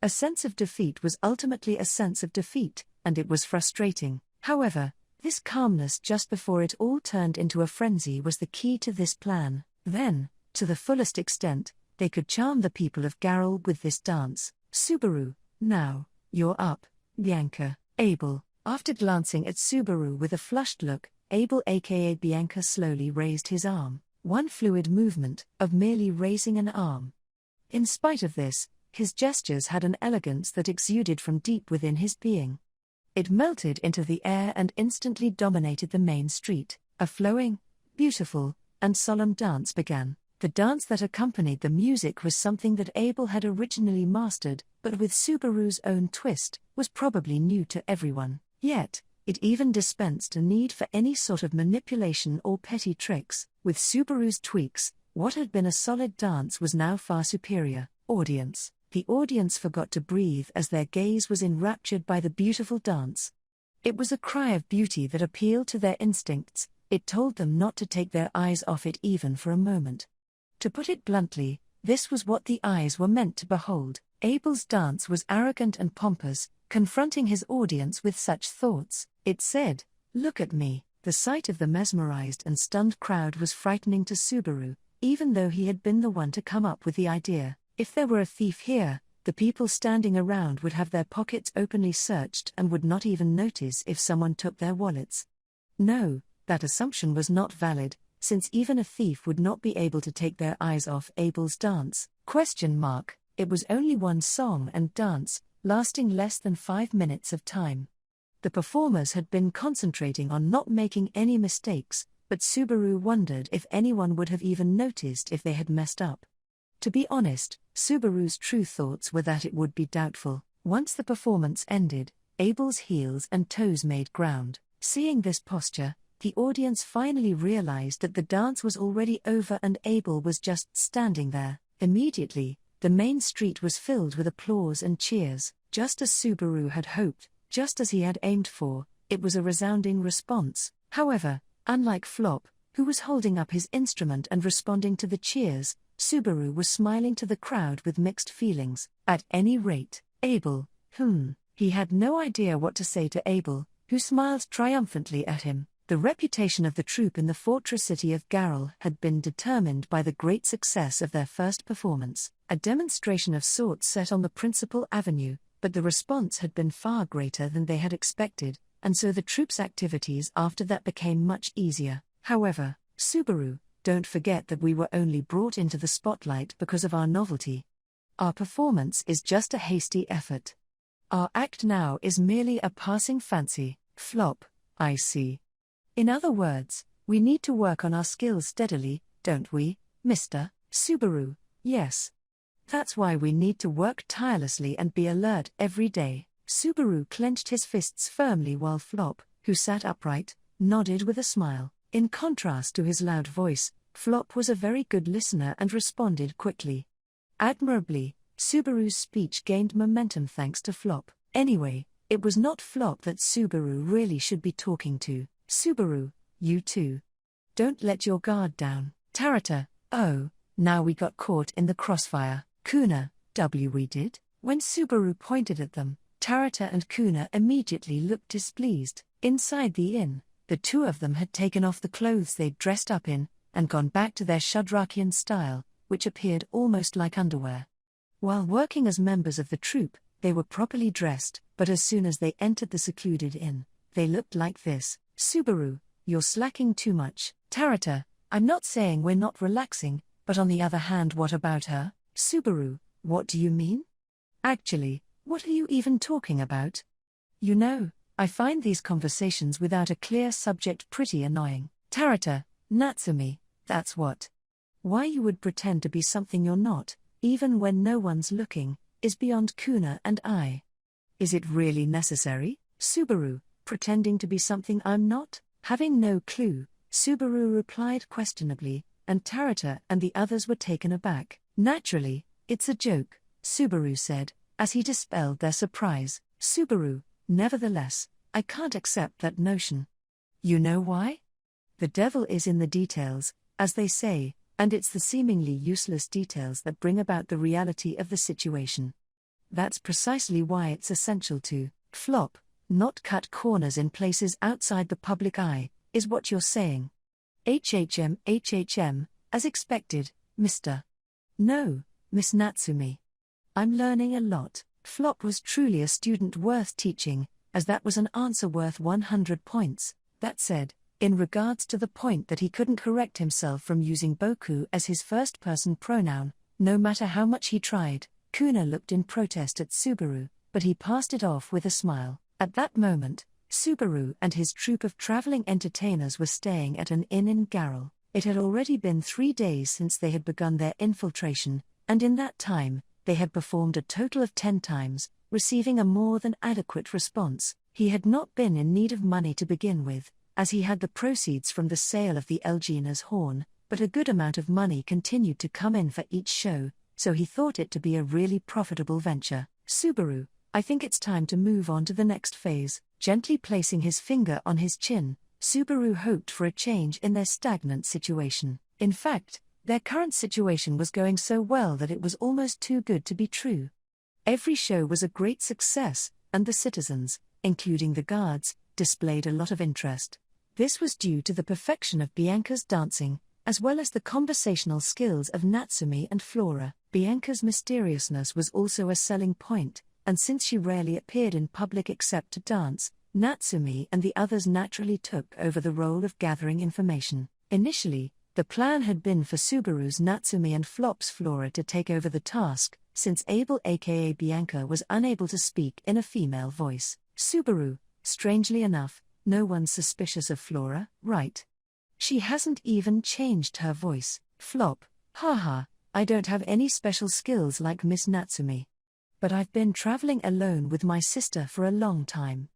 B: A sense of defeat was ultimately a sense of defeat, and it was frustrating. However, this calmness just before it all turned into a frenzy was the key to this plan. Then, to the fullest extent, they could charm the people of Garrel with this dance. Subaru, now, you're up, Bianca. Abel, after glancing at Subaru with a flushed look, Abel aka Bianca slowly raised his arm, one fluid movement, of merely raising an arm. In spite of this, his gestures had an elegance that exuded from deep within his being. It melted into the air and instantly dominated the main street. A flowing, beautiful, and solemn dance began. The dance that accompanied the music was something that Abel had originally mastered, but with Subaru's own twist, was probably new to everyone. Yet, it even dispensed a need for any sort of manipulation or petty tricks. With Subaru's tweaks, what had been a solid dance was now far superior. Audience. The audience forgot to breathe as their gaze was enraptured by the beautiful dance. It was a cry of beauty that appealed to their instincts. It told them not to take their eyes off it even for a moment. To put it bluntly, this was what the eyes were meant to behold. Abel's dance was arrogant and pompous, confronting his audience with such thoughts. It said, "Look at me." The sight of the mesmerized and stunned crowd was frightening to Subaru, even though he had been the one to come up with the idea. If there were a thief here, the people standing around would have their pockets openly searched and would not even notice if someone took their wallets. No, that assumption was not valid, since even a thief would not be able to take their eyes off Abel's dance. It was only one song and dance, lasting less than 5 minutes of time. The performers had been concentrating on not making any mistakes, but Subaru wondered if anyone would have even noticed if they had messed up. To be honest, Subaru's true thoughts were that it would be doubtful. Once the performance ended, Abel's heels and toes made ground. Seeing this posture, the audience finally realized that the dance was already over and Abel was just standing there. Immediately, the main street was filled with applause and cheers. Just as Subaru had hoped, just as he had aimed for, it was a resounding response. However, unlike Flop, who was holding up his instrument and responding to the cheers, Subaru was smiling to the crowd with mixed feelings. At any rate, Abel, he had no idea what to say to Abel, who smiled triumphantly at him. The reputation of the troupe in the fortress city of Garrel had been determined by the great success of their first performance, a demonstration of sorts set on the principal avenue, but the response had been far greater than they had expected, and so the troupe's activities after that became much easier. However, Subaru, don't forget that we were only brought into the spotlight because of our novelty. Our performance is just a hasty effort. Our act now is merely a passing fancy. Flop, I see. In other words, we need to work on our skills steadily, don't we, Mr. Subaru? Yes. That's why we need to work tirelessly and be alert every day. Subaru clenched his fists firmly while Flop, who sat upright, nodded with a smile. In contrast to his loud voice, Flop was a very good listener and responded quickly. Admirably, Subaru's speech gained momentum thanks to Flop. Anyway, it was not Flop that Subaru really should be talking to. Subaru, you too. Don't let your guard down. Tarata, oh, now we got caught in the crossfire. Kuna, we did? When Subaru pointed at them, Tarata and Kuna immediately looked displeased. Inside the inn, the two of them had taken off the clothes they'd dressed up in, and gone back to their Shudrakian style, which appeared almost like underwear. While working as members of the troupe, they were properly dressed, but as soon as they entered the secluded inn, they looked like this. Subaru, you're slacking too much. Tarata, I'm not saying we're not relaxing, but on the other hand, what about her? Subaru, what do you mean? Actually, what are you even talking about? You know, I find these conversations without a clear subject pretty annoying. Tarata, Natsumi, that's what. Why you would pretend to be something you're not, even when no one's looking, is beyond Kuna and I. Is it really necessary? Subaru, pretending to be something I'm not? Having no clue, Subaru replied questionably, and Tarata and the others were taken aback. Naturally, it's a joke, Subaru said, as he dispelled their surprise. Subaru, nevertheless, I can't accept that notion. You know why? The devil is in the details, as they say, and it's the seemingly useless details that bring about the reality of the situation. That's precisely why it's essential to flop, not cut corners in places outside the public eye, is what you're saying. HHM, as expected, Mr. No, Miss Natsumi. I'm learning a lot. Flop was truly a student worth teaching, as that was an answer worth 100 points. That said, in regards to the point that he couldn't correct himself from using boku as his first-person pronoun, no matter how much he tried, Kuna looked in protest at Subaru, but he passed it off with a smile. At that moment, Subaru and his troupe of traveling entertainers were staying at an inn in Garrel. It had already been 3 days since they had begun their infiltration, and in that time, they had performed a total of 10 times, receiving a more than adequate response. He had not been in need of money to begin with, as he had the proceeds from the sale of the Elgina's horn, but a good amount of money continued to come in for each show, so he thought it to be a really profitable venture. Subaru, I think it's time to move on to the next phase. Gently placing his finger on his chin, Subaru hoped for a change in their stagnant situation. In fact, their current situation was going so well that it was almost too good to be true. Every show was a great success, and the citizens, including the guards, displayed a lot of interest. This was due to the perfection of Bianca's dancing, as well as the conversational skills of Natsumi and Flora. Bianca's mysteriousness was also a selling point, and since she rarely appeared in public except to dance, Natsumi and the others naturally took over the role of gathering information. Initially, the plan had been for Subaru's Natsumi and Flop's Flora to take over the task, since Abel aka Bianca was unable to speak in a female voice. Subaru, strangely enough, no one's suspicious of Flora, right? She hasn't even changed her voice. Flop, haha, I don't have any special skills like Miss Natsumi. But I've been traveling alone with my sister for a long time.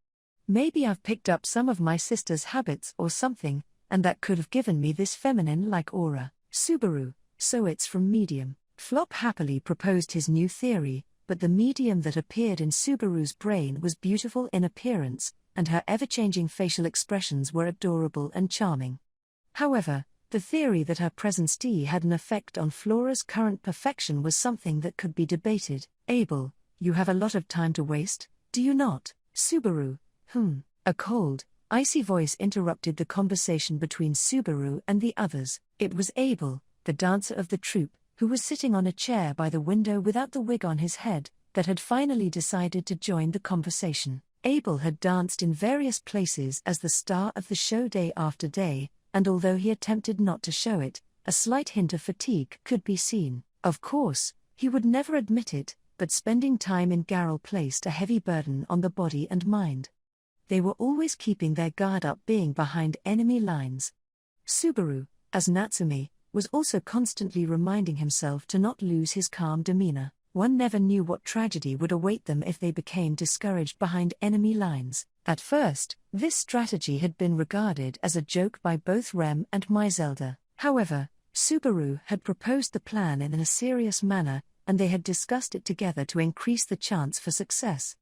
B: Maybe I've picked up some of my sister's habits or something, and that could have given me this feminine-like aura. Subaru, so it's from medium. Flop happily proposed his new theory, but the medium that appeared in Subaru's brain was beautiful in appearance, and her ever-changing facial expressions were adorable and charming. However, the theory that her presence had an effect on Flora's current perfection was something that could be debated. Abel, you have a lot of time to waste, do you not? Subaru, A cold, icy voice interrupted the conversation between Subaru and the others. It was Abel, the dancer of the troupe, who was sitting on a chair by the window without the wig on his head, that had finally decided to join the conversation. Abel had danced in various places as the star of the show day after day, and although he attempted not to show it, a slight hint of fatigue could be seen. Of course, he would never admit it, but spending time in Garrel placed a heavy burden on the body and mind. They were always keeping their guard up, being behind enemy lines. Subaru, as Natsumi, was also constantly reminding himself to not lose his calm demeanor. One never knew what tragedy would await them if they became discouraged behind enemy lines. At first, this strategy had been regarded as a joke by both Rem and Maizelda. However, Subaru had proposed the plan in a serious manner, and they had discussed it together to increase the chance for success.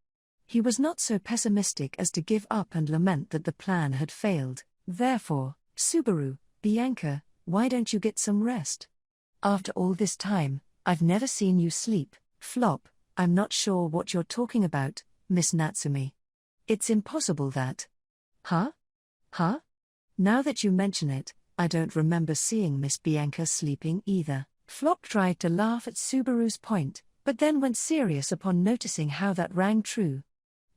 B: He was not so pessimistic as to give up and lament that the plan had failed. Therefore, Subaru, Bianca, why don't you get some rest? After all this time, I've never seen you sleep. Flop, I'm not sure what you're talking about, Miss Natsumi. It's impossible that. Huh? Now that you mention it, I don't remember seeing Miss Bianca sleeping either. Flop tried to laugh at Subaru's point, but then went serious upon noticing how that rang true.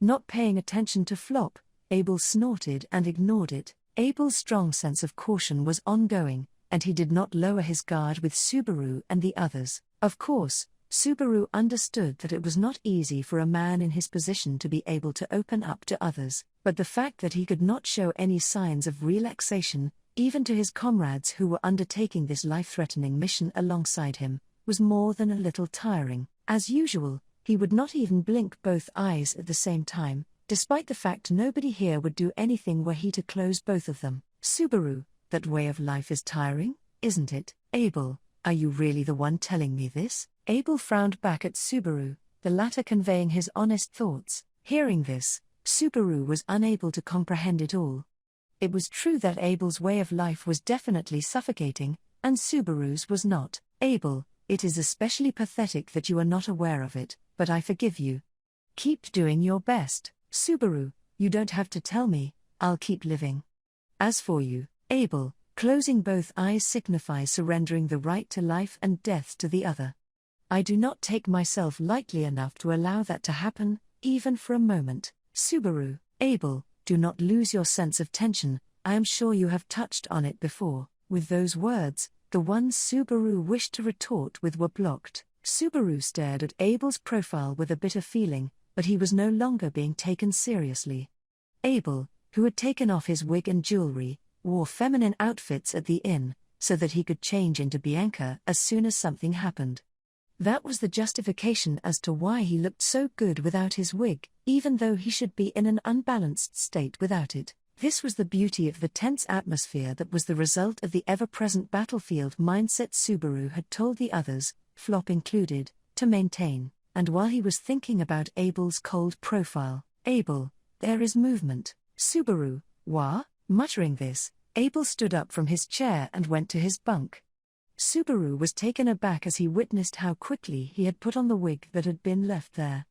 B: Not paying attention to Flop, Abel snorted and ignored it. Abel's strong sense of caution was ongoing, and he did not lower his guard with Subaru and the others. Of course, Subaru understood that it was not easy for a man in his position to be able to open up to others, but the fact that he could not show any signs of relaxation, even to his comrades who were undertaking this life-threatening mission alongside him, was more than a little tiring. As usual, he would not even blink both eyes at the same time, despite the fact nobody here would do anything were he to close both of them. Subaru, that way of life is tiring, isn't it? Abel, are you really the one telling me this? Abel frowned back at Subaru, the latter conveying his honest thoughts. Hearing this, Subaru was unable to comprehend it all. It was true that Abel's way of life was definitely suffocating, and Subaru's was not. Abel, it is especially pathetic that you are not aware of it, but I forgive you. Keep doing your best. Subaru, you don't have to tell me, I'll keep living. As for you, Abel, closing both eyes signifies surrendering the right to life and death to the other. I do not take myself lightly enough to allow that to happen, even for a moment. Subaru, Abel, do not lose your sense of tension, I am sure you have touched on it before. With those words, the ones Subaru wished to retort with were blocked. Subaru stared at Abel's profile with a bitter feeling, but he was no longer being taken seriously. Abel, who had taken off his wig and jewelry, wore feminine outfits at the inn, so that he could change into Bianca as soon as something happened. That was the justification as to why he looked so good without his wig, even though he should be in an unbalanced state without it. This was the beauty of the tense atmosphere that was the result of the ever-present battlefield mindset Subaru had told the others, Flop included, to maintain. And while he was thinking about Abel's cold profile, Abel, there is movement. Subaru, wah? Muttering this, Abel stood up from his chair and went to his bunk. Subaru was taken aback as he witnessed how quickly he had put on the wig that had been left there.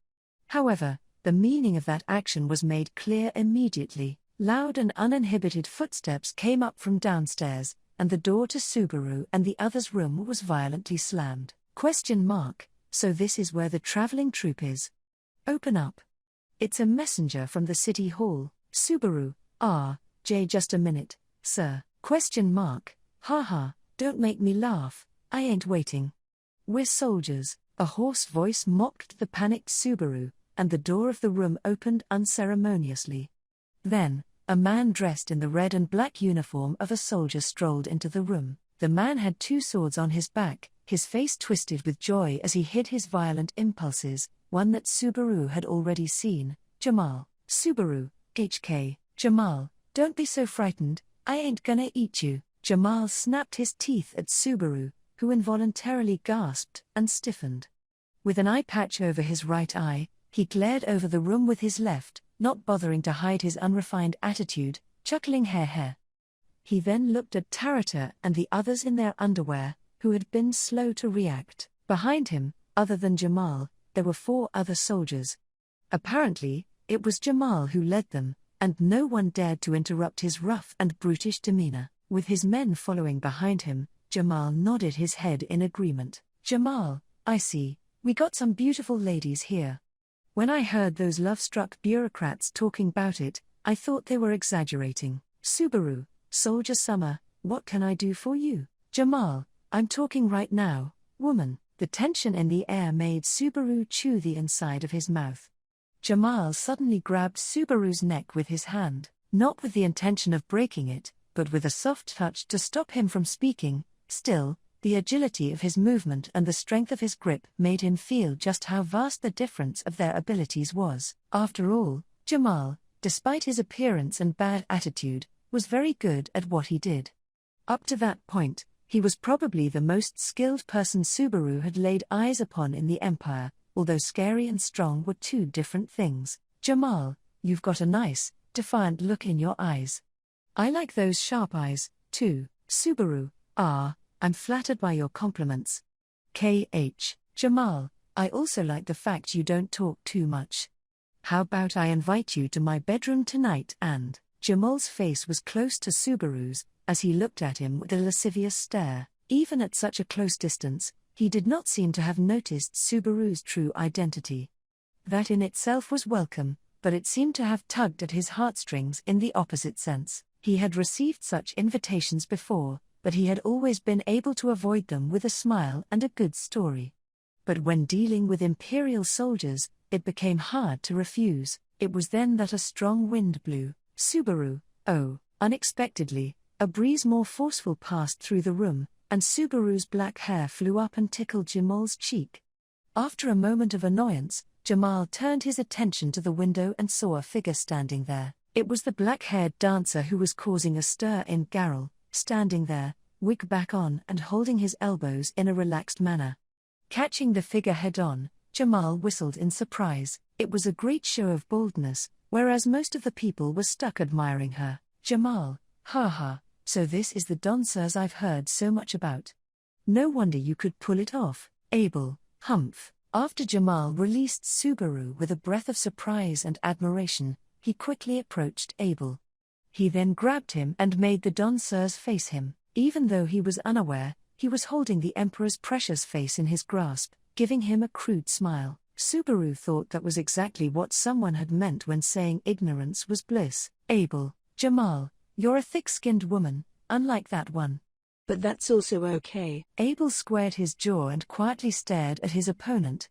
B: However, the meaning of that action was made clear immediately. Loud and uninhibited footsteps came up from downstairs, and the door to Subaru and the others' room was violently slammed. ? So this is where the traveling troupe is. Open up. It's a messenger from the city hall. Subaru, just a minute, sir. ? Haha, don't make me laugh, I ain't waiting. We're soldiers, a hoarse voice mocked the panicked Subaru, and the door of the room opened unceremoniously. Then, a man dressed in the red and black uniform of a soldier strolled into the room. The man had two swords on his back, his face twisted with joy as he hid his violent impulses, one that Subaru had already seen. Jamal. Subaru, Jamal, don't be so frightened, I ain't gonna eat you. Jamal snapped his teeth at Subaru, who involuntarily gasped and stiffened. With an eye patch over his right eye, he glared over the room with his left, not bothering to hide his unrefined attitude, chuckling heh. He then looked at Tarata and the others in their underwear, who had been slow to react. Behind him, other than Jamal, there were 4 other soldiers. Apparently, it was Jamal who led them, and no one dared to interrupt his rough and brutish demeanor. With his men following behind him, Jamal nodded his head in agreement. Jamal, I see, we got some beautiful ladies here. When I heard those love-struck bureaucrats talking about it, I thought they were exaggerating. Subaru, Soldier Summer, what can I do for you? Jamal, I'm talking right now, woman. The tension in the air made Subaru chew the inside of his mouth. Jamal suddenly grabbed Subaru's neck with his hand, not with the intention of breaking it, but with a soft touch to stop him from speaking. Still, the agility of his movement and the strength of his grip made him feel just how vast the difference of their abilities was. After all, Jamal, despite his appearance and bad attitude, was very good at what he did. Up to that point, he was probably the most skilled person Subaru had laid eyes upon in the Empire, although scary and strong were two different things. Jamal, you've got a nice, defiant look in your eyes. I like those sharp eyes, too, Subaru. I'm flattered by your compliments. Jamal, I also like the fact you don't talk too much. How about I invite you to my bedroom tonight? And Jamal's face was close to Subaru's, as he looked at him with a lascivious stare. Even at such a close distance, he did not seem to have noticed Subaru's true identity. That in itself was welcome, but it seemed to have tugged at his heartstrings in the opposite sense. He had received such invitations before, but he had always been able to avoid them with a smile and a good story. But when dealing with Imperial soldiers, it became hard to refuse. It was then that a strong wind blew. Subaru, unexpectedly, a breeze more forceful passed through the room, and Subaru's black hair flew up and tickled Jamal's cheek. After a moment of annoyance, Jamal turned his attention to the window and saw a figure standing there. It was the black-haired dancer who was causing a stir in Garrel, standing there, wig back on and holding his elbows in a relaxed manner. Catching the figure head-on, Jamal whistled in surprise. It was a great show of boldness, whereas most of the people were stuck admiring her. Jamal, so this is the danseuse I've heard so much about. No wonder you could pull it off, Abel, humph. After Jamal released Subaru with a breath of surprise and admiration, he quickly approached Abel. He then grabbed him and made the danseuse face him. Even though he was unaware, he was holding the Emperor's precious face in his grasp, giving him a crude smile. Subaru thought that was exactly what someone had meant when saying ignorance was bliss. Abel, Jamal, you're a thick-skinned woman, unlike that one.
C: But that's also okay.
B: Abel squared his jaw and quietly stared at his opponent.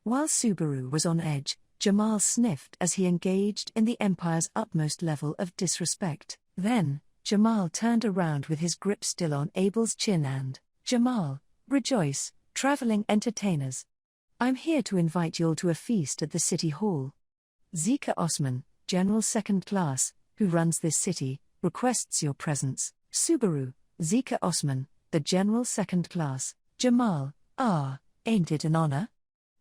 B: While Subaru was on edge, Jamal sniffed as he engaged in the Empire's utmost level of disrespect. Then, Jamal turned around with his grip still on Abel's chin and, Jamal, rejoice, traveling entertainers. I'm here to invite y'all to a feast at the City Hall. Zika Osman, General Second Class, who runs this city, requests your presence. Subaru, Zika Osman, the General Second Class. Jamal, ain't it an honor?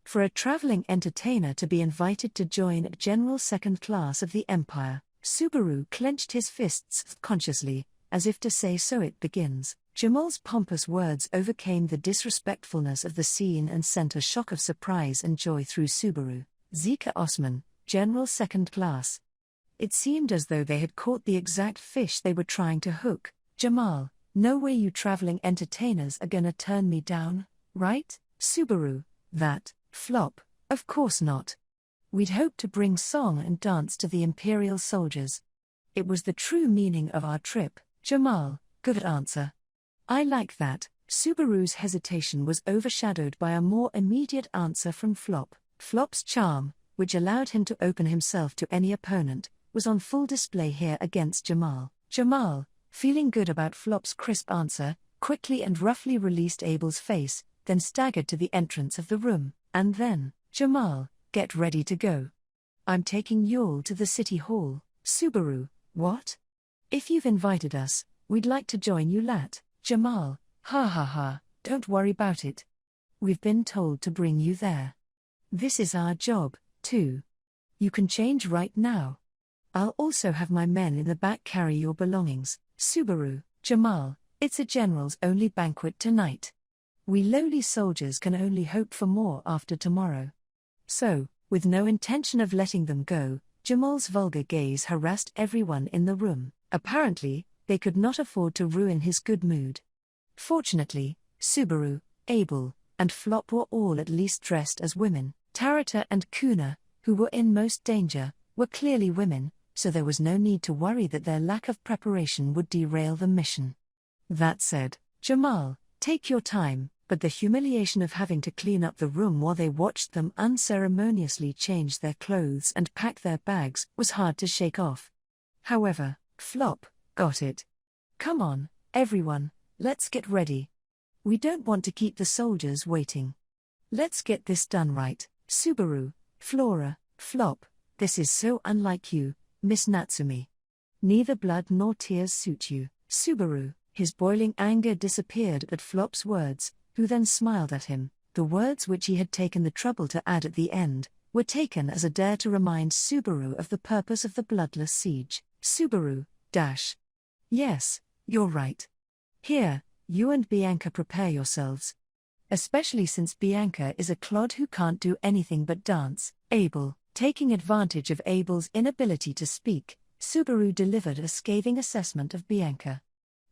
B: For a traveling entertainer to be invited to join General Second Class of the Empire. Subaru clenched his fists consciously, as if to say so it begins. Jamal's pompous words overcame the disrespectfulness of the scene and sent a shock of surprise and joy through Subaru. Zika Osman, General Second Class. It seemed as though they had caught the exact fish they were trying to hook. Jamal, no way you traveling entertainers are gonna turn me down, right? Subaru, that, flop, of course not. We'd hoped to bring song and dance to the Imperial soldiers. It was the true meaning of our trip. Jamal, good answer. I like that. Subaru's hesitation was overshadowed by a more immediate answer from Flop. Flop's charm, which allowed him to open himself to any opponent, was on full display here against Jamal. Jamal, feeling good about Flop's crisp answer, quickly and roughly released Abel's face, then staggered to the entrance of the room. And then, Jamal, get ready to go. I'm taking y'all to the City Hall. Subaru, what? If you've invited us, we'd like to join you lat. Jamal, don't worry about it. We've been told to bring you there. This is our job, too. You can change right now. I'll also have my men in the back carry your belongings. Subaru, Jamal, it's a general's only banquet tonight. We lowly soldiers can only hope for more after tomorrow. So, with no intention of letting them go, Jamal's vulgar gaze harassed everyone in the room. Apparently, they could not afford to ruin his good mood. Fortunately, Subaru, Abel, and Flop were all at least dressed as women. Tarata and Kuna, who were in most danger, were clearly women, so there was no need to worry that their lack of preparation would derail the mission. That said, Jamal, take your time, but the humiliation of having to clean up the room while they watched them unceremoniously change their clothes and pack their bags was hard to shake off. However, Flop got it. Come on, everyone, let's get ready. We don't want to keep the soldiers waiting. Let's get this done right. Subaru, Flora, Flop, this is so unlike you, Miss Natsumi. Neither blood nor tears suit you. Subaru, his boiling anger disappeared at Flop's words, who then smiled at him. The words which he had taken the trouble to add at the end were taken as a dare to remind Subaru of the purpose of the bloodless siege. Subaru, dash. Yes, you're right. Here, you and Bianca prepare yourselves. Especially since Bianca is a clod who can't do anything but dance. Abel, taking advantage of Abel's inability to speak, Subaru delivered a scathing assessment of Bianca.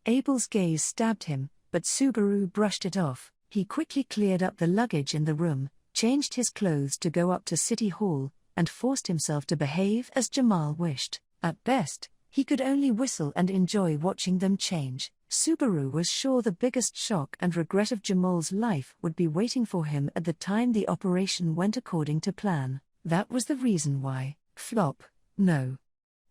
B: Abel's gaze stabbed him, but Subaru brushed it off. He quickly cleared up the luggage in the room, changed his clothes to go up to City Hall, and forced himself to behave as Jamal wished. At best, he could only whistle and enjoy watching them change. Subaru was sure the biggest shock and regret of Jamal's life would be waiting for him at the time the operation went according to plan. That was the reason why. Flop, no.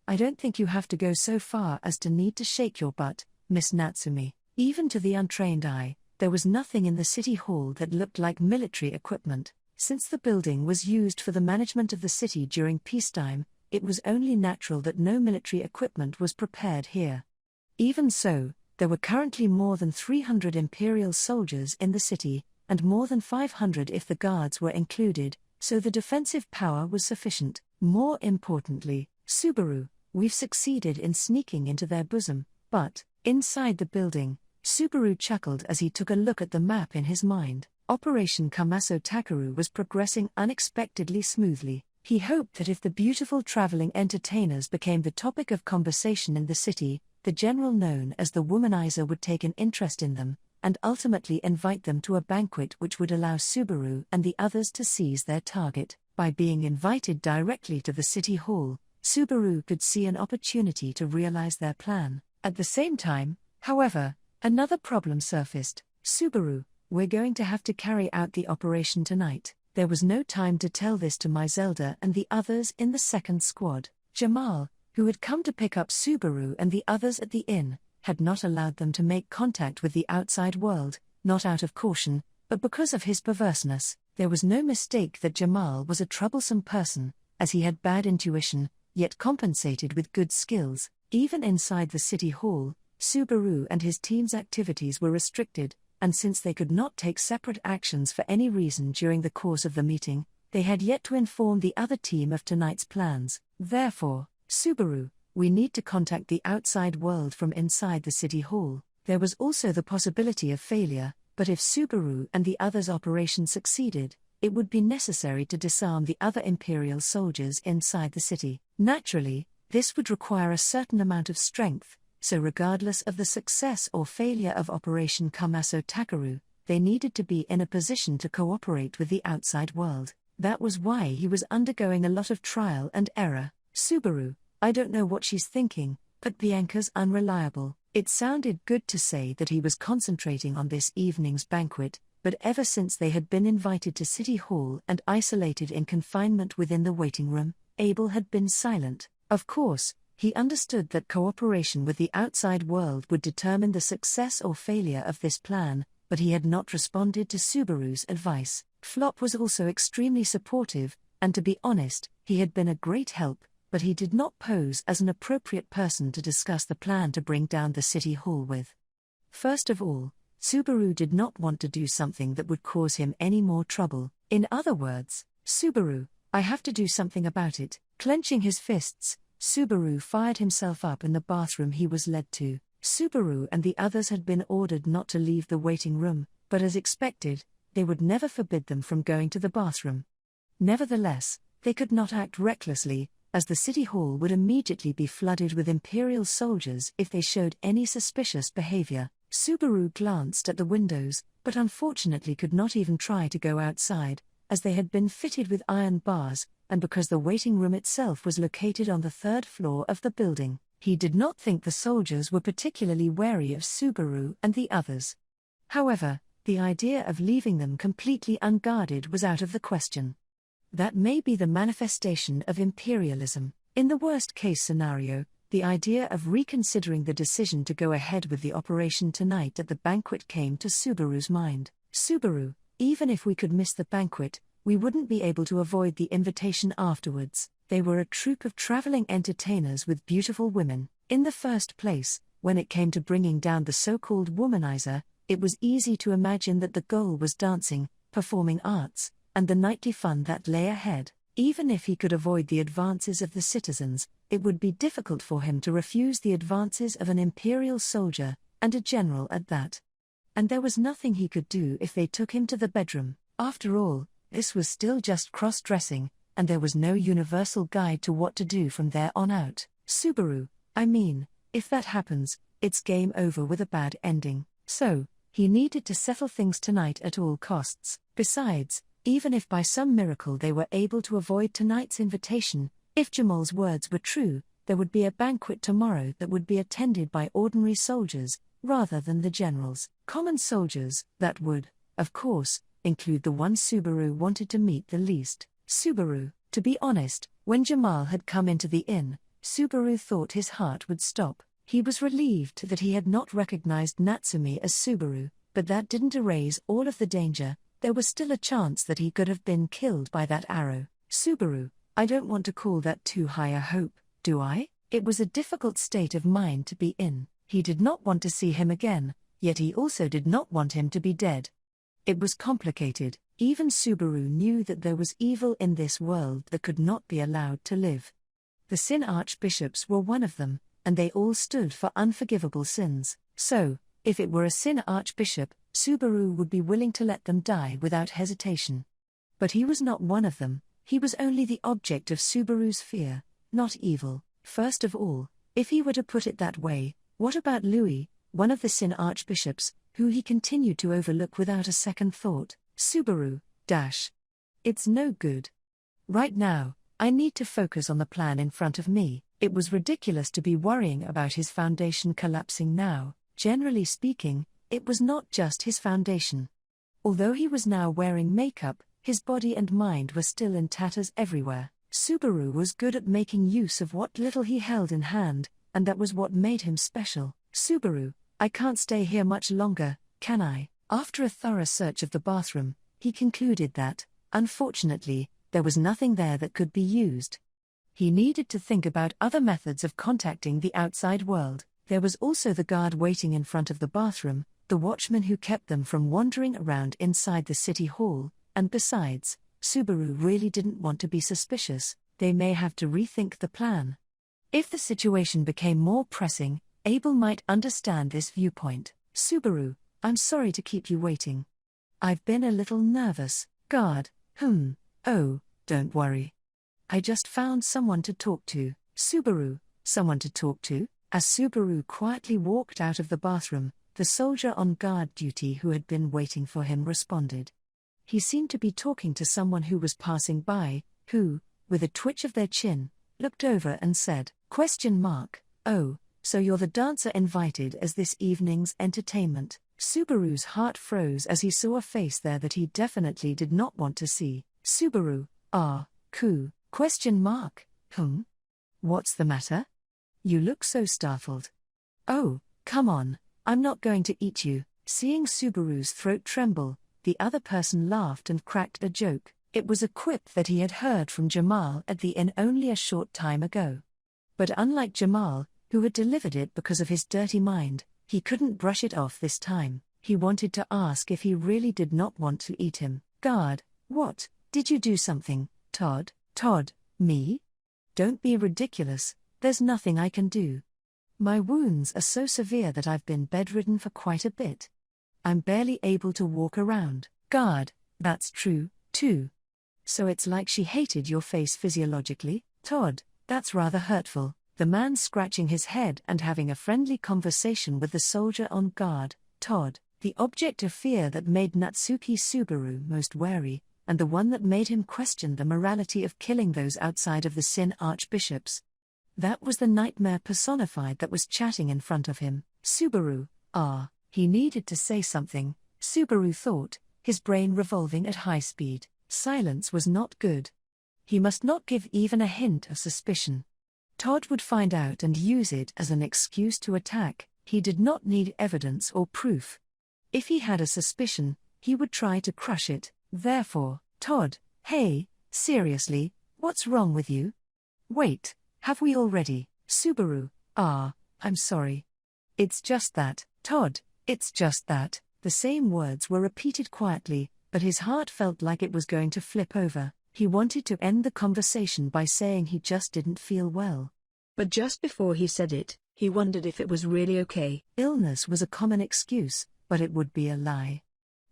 B: I don't think you have to go so far as to need to shake your butt, Miss Natsumi. Even to the untrained eye, there was nothing in the city hall that looked like military equipment. Since the building was used for the management of the city during peacetime, it was only natural that no military equipment was prepared here. Even so, there were currently more than 300 Imperial soldiers in the city, and more than 500 if the guards were included, so the defensive power was sufficient. More importantly, Subaru, we've succeeded in sneaking into their bosom, but, inside the building, Subaru chuckled as he took a look at the map in his mind. Operation Kamaso Takaru was progressing unexpectedly smoothly. He hoped that if the beautiful traveling entertainers became the topic of conversation in the city, the general known as the womanizer would take an interest in them, and ultimately invite them to a banquet which would allow Subaru and the others to seize their target. By being invited directly to the city hall, Subaru could see an opportunity to realize their plan. At the same time, however, another problem surfaced. Subaru, we're going to have to carry out the operation tonight. There was no time to tell this to Myzelda and the others in the second squad. Jamal, who had come to pick up Subaru and the others at the inn, had not allowed them to make contact with the outside world, not out of caution, but because of his perverseness. There was no mistake that Jamal was a troublesome person, as he had bad intuition, yet compensated with good skills. Even inside the city hall, Subaru and his team's activities were restricted, and since they could not take separate actions for any reason during the course of the meeting, they had yet to inform the other team of tonight's plans. Therefore, Subaru, we need to contact the outside world from inside the city hall. There was also the possibility of failure, but if Subaru and the others' operation succeeded, it would be necessary to disarm the other Imperial soldiers inside the city. Naturally, this would require a certain amount of strength, so regardless of the success or failure of Operation Kamaso Takaru, they needed to be in a position to cooperate with the outside world. That was why he was undergoing a lot of trial and error. Subaru, I don't know what she's thinking, but Bianca's unreliable. It sounded good to say that he was concentrating on this evening's banquet, but ever since they had been invited to City Hall and isolated in confinement within the waiting room, Abel had been silent. Of course, he understood that cooperation with the outside world would determine the success or failure of this plan, but he had not responded to Subaru's advice. Flop was also extremely supportive, and to be honest, he had been a great help, but he did not pose as an appropriate person to discuss the plan to bring down the city hall with. First of all, Subaru did not want to do something that would cause him any more trouble. In other words, Subaru, I have to do something about it. Clenching his fists, Subaru fired himself up in the bathroom he was led to. Subaru and the others had been ordered not to leave the waiting room, but as expected, they would never forbid them from going to the bathroom. Nevertheless, they could not act recklessly, as the city hall would immediately be flooded with Imperial soldiers if they showed any suspicious behavior. Subaru glanced at the windows, but unfortunately could not even try to go outside, as they had been fitted with iron bars, and because the waiting room itself was located on the third floor of the building. He did not think the soldiers were particularly wary of Subaru and the others. However, the idea of leaving them completely unguarded was out of the question. That may be the manifestation of imperialism. In the worst-case scenario, the idea of reconsidering the decision to go ahead with the operation tonight at the banquet came to Subaru's mind. Subaru, even if we could miss the banquet, we wouldn't be able to avoid the invitation afterwards. They were a troupe of traveling entertainers with beautiful women. In the first place, when it came to bringing down the so-called womanizer, it was easy to imagine that the goal was dancing, performing arts, and the nightly fun that lay ahead. Even if he could avoid the advances of the citizens, it would be difficult for him to refuse the advances of an imperial soldier, and a general at that. And there was nothing he could do if they took him to the bedroom. After all, this was still just cross-dressing, and there was no universal guide to what to do from there on out. Subaru, I mean, if that happens, it's game over with a bad ending. So, he needed to settle things tonight at all costs. Besides, even if by some miracle they were able to avoid tonight's invitation, if Jamal's words were true, there would be a banquet tomorrow that would be attended by ordinary soldiers, rather than the generals. Common soldiers, that would, of course, include the one Subaru wanted to meet the least. Subaru, to be honest, when Jamal had come into the inn, Subaru thought his heart would stop. He was relieved that he had not recognized Natsumi as Subaru, but that didn't erase all of the danger. There was still a chance that he could have been killed by that arrow. Subaru, I don't want to call that too high a hope, do I? It was a difficult state of mind to be in. He did not want to see him again, yet he also did not want him to be dead. It was complicated. Even Subaru knew that there was evil in this world that could not be allowed to live. The Sin Archbishops were one of them, and they all stood for unforgivable sins. So, if it were a Sin Archbishop, Subaru would be willing to let them die without hesitation. But he was not one of them. He was only the object of Subaru's fear, not evil. First of all, if he were to put it that way, what about Louis, one of the Sin Archbishops, who he continued to overlook without a second thought? Subaru, it's no good. Right now, I need to focus on the plan in front of me. It was ridiculous to be worrying about his foundation collapsing now. Generally speaking, it was not just his foundation. Although he was now wearing makeup, his body and mind were still in tatters everywhere. Subaru was good at making use of what little he held in hand, and that was what made him special. Subaru, I can't stay here much longer, can I? After a thorough search of the bathroom, he concluded that, unfortunately, there was nothing there that could be used. He needed to think about other methods of contacting the outside world. There was also the guard waiting in front of the bathroom, the watchman who kept them from wandering around inside the city hall, and besides, Subaru really didn't want to be suspicious. They may have to rethink the plan. If the situation became more pressing, Abel might understand this viewpoint. Subaru, I'm sorry to keep you waiting. I've been a little nervous. Guard, oh, don't worry. I just found someone to talk to. Subaru, someone to talk to? As Subaru quietly walked out of the bathroom, the soldier on guard duty who had been waiting for him responded. He seemed to be talking to someone who was passing by, who, with a twitch of their chin, looked over and said, ? Oh, so you're the dancer invited as this evening's entertainment. Subaru's heart froze as he saw a face there that he definitely did not want to see. Subaru, cool, ? What's the matter? You look so startled. Oh, come on, I'm not going to eat you. Seeing Subaru's throat tremble, the other person laughed and cracked a joke. It was a quip that he had heard from Jamal at the inn only a short time ago. But unlike Jamal, who had delivered it because of his dirty mind, he couldn't brush it off this time. He wanted to ask if he really did not want to eat him. Guard, what? Did you do something, Todd? Todd, me? Don't be ridiculous, there's nothing I can do. My wounds are so severe that I've been bedridden for quite a bit. I'm barely able to walk around. Guard, that's true, too. So it's like she hated your face physiologically? Todd, that's rather hurtful. The man scratching his head and having a friendly conversation with the soldier on guard. Todd, the object of fear that made Natsuki Subaru most wary, and the one that made him question the morality of killing those outside of the Sin Archbishops. That was the nightmare personified that was chatting in front of him. Subaru, he needed to say something, Subaru thought, his brain revolving at high speed. Silence was not good. He must not give even a hint of suspicion. Todd would find out and use it as an excuse to attack. He did not need evidence or proof. If he had a suspicion, he would try to crush it. Therefore, Todd, hey, seriously, what's wrong with you? Wait, have we already? Subaru, I'm sorry. It's just that, Todd, it's just that. The same words were repeated quietly, but his heart felt like it was going to flip over. He wanted to end the conversation by saying he just didn't feel well.
C: But just before he said it, he wondered if it was really okay.
B: Illness was a common excuse, but it would be a lie.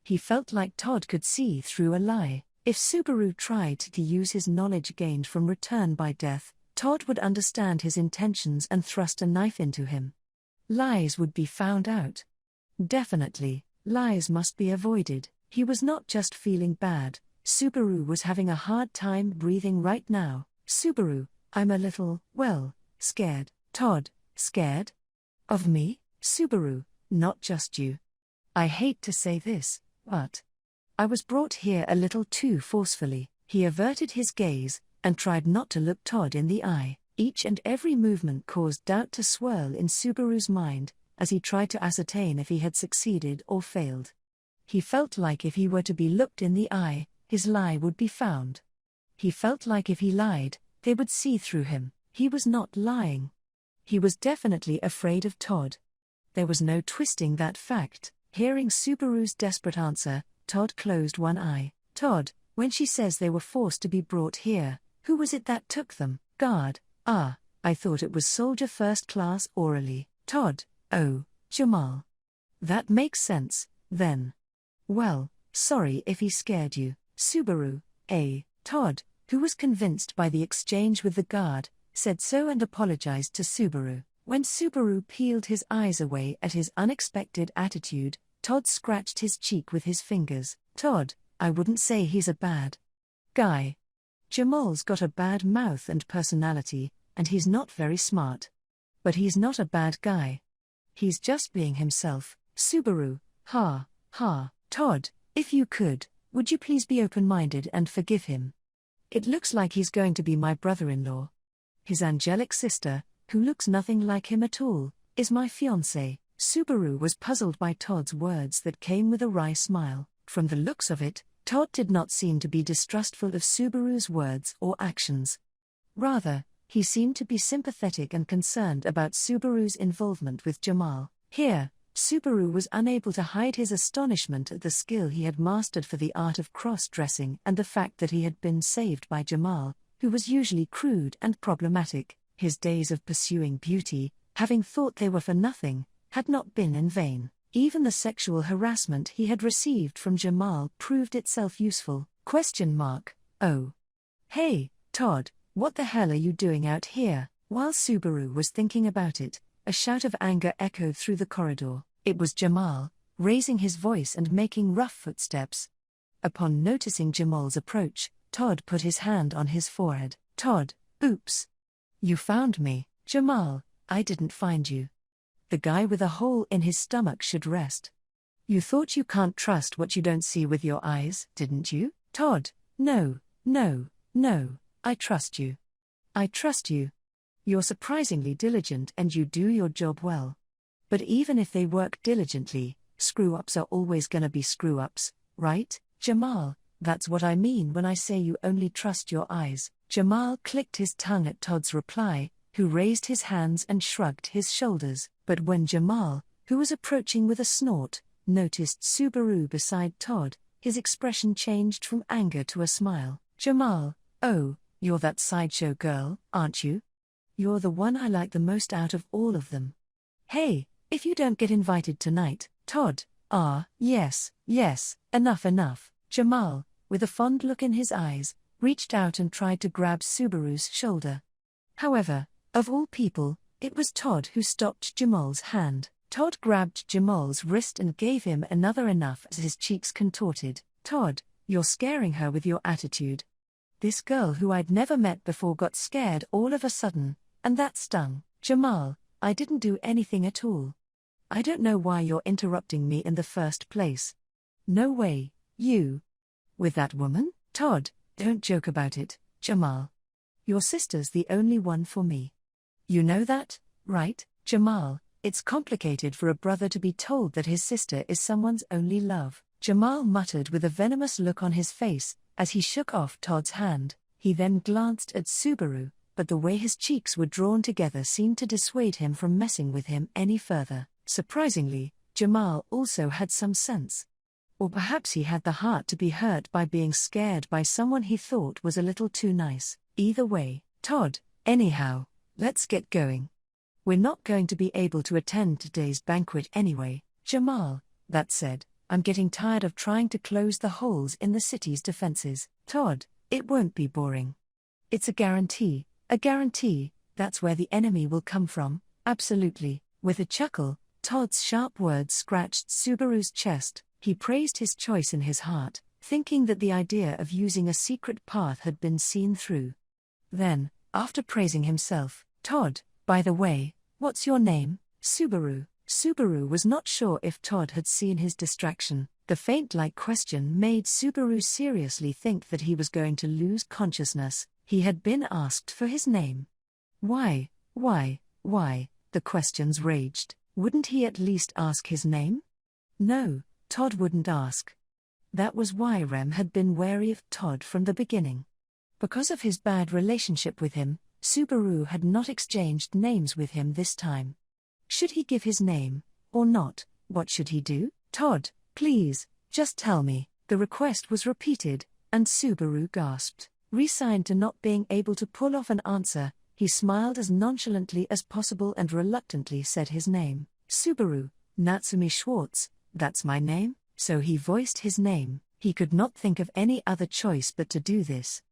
B: He felt like Todd could see through a lie. If Subaru tried to use his knowledge gained from return by death, Todd would understand his intentions and thrust a knife into him. Lies would be found out. Definitely, lies must be avoided. He was not just feeling bad. Subaru was having a hard time breathing right now. Subaru, I'm a little, scared. Todd, scared? Of me? Subaru, not just you. I hate to say this, but I was brought here a little too forcefully. He averted his gaze and tried not to look Todd in the eye. Each and every movement caused doubt to swirl in Subaru's mind as he tried to ascertain if he had succeeded or failed. He felt like if he were to be looked in the eye, his lie would be found. He felt like if he lied, they would see through him. He was not lying. He was definitely afraid of Todd. There was no twisting that fact. Hearing Subaru's desperate answer, Todd closed one eye. Todd, when she says they were forced to be brought here, who was it that took them? Guard. I thought it was soldier first class orally. Todd. Oh, Jamal. That makes sense, then. Well, sorry if he scared you. Subaru. Todd, who was convinced by the exchange with the guard, said so and apologized to Subaru. When Subaru peeled his eyes away at his unexpected attitude, Todd scratched his cheek with his fingers. Todd, I wouldn't say he's a bad guy. Jamal's got a bad mouth and personality, and he's not very smart. But he's not a bad guy. He's just being himself. Subaru. Todd, if you could, would you please be open-minded and forgive him? It looks like he's going to be my brother-in-law. His angelic sister, who looks nothing like him at all, is my fiancée. Subaru was puzzled by Todd's words that came with a wry smile. From the looks of it, Todd did not seem to be distrustful of Subaru's words or actions. Rather, he seemed to be sympathetic and concerned about Subaru's involvement with Jamal. Here, Subaru was unable to hide his astonishment at the skill he had mastered for the art of cross-dressing and the fact that he had been saved by Jamal, who was usually crude and problematic. His days of pursuing beauty, having thought they were for nothing, had not been in vain. Even the sexual harassment he had received from Jamal proved itself useful. Oh. Hey, Todd, what the hell are you doing out here? While Subaru was thinking about it, a shout of anger echoed through the corridor. It was Jamal, raising his voice and making rough footsteps. Upon noticing Jamal's approach, Todd put his hand on his forehead. Todd, oops. You found me. Jamal, I didn't find you. The guy with a hole in his stomach should rest. You thought you can't trust what you don't see with your eyes, didn't you? Todd, no, I trust you. I trust you. You're surprisingly diligent and you do your job well. But even if they work diligently, screw-ups are always gonna be screw-ups, right? Jamal, that's what I mean when I say you only trust your eyes. Jamal clicked his tongue at Todd's reply, who raised his hands and shrugged his shoulders. But when Jamal, who was approaching with a snort, noticed Subaru beside Todd, his expression changed from anger to a smile. Jamal, oh, you're that sideshow girl, aren't you? You're the one I like the most out of all of them. Hey, if you don't get invited tonight, Todd. Yes, enough. Jamal, with a fond look in his eyes, reached out and tried to grab Subaru's shoulder. However, of all people, it was Todd who stopped Jamal's hand. Todd grabbed Jamal's wrist and gave him another enough as his cheeks contorted. Todd, you're scaring her with your attitude. This girl who I'd never met before got scared all of a sudden, and that stung. Jamal, I didn't do anything at all. I don't know why you're interrupting me in the first place. No way, you. With that woman? Todd, don't joke about it, Jamal. Your sister's the only one for me. You know that, right, Jamal? It's complicated for a brother to be told that his sister is someone's only love, Jamal muttered with a venomous look on his face, as he shook off Todd's hand. He then glanced at Subaru, but the way his cheeks were drawn together seemed to dissuade him from messing with him any further. Surprisingly, Jamal also had some sense. Or perhaps he had the heart to be hurt by being scared by someone he thought was a little too nice. Either way, Todd, anyhow, let's get going. We're not going to be able to attend today's banquet anyway, Jamal. That said, I'm getting tired of trying to close the holes in the city's defenses. Todd, it won't be boring. It's a guarantee, that's where the enemy will come from, absolutely. With a chuckle, Todd's sharp words scratched Subaru's chest. He praised his choice in his heart, thinking that the idea of using a secret path had been seen through. Then, after praising himself, Todd, by the way, what's your name? Subaru. Subaru was not sure if Todd had seen his distraction. The faint-like question made Subaru seriously think that he was going to lose consciousness. He had been asked for his name. Why, the questions raged. Wouldn't he at least ask his name? No, Todd wouldn't ask. That was why Rem had been wary of Todd from the beginning. Because of his bad relationship with him, Subaru had not exchanged names with him this time. Should he give his name, or not? What should he do? Todd, please, just tell me. The request was repeated, and Subaru gasped. Resigned to not being able to pull off an answer, he smiled as nonchalantly as possible and reluctantly said his name. Subaru, Natsumi Schwartz, that's my name? So he voiced his name. He could not think of any other choice but to do this.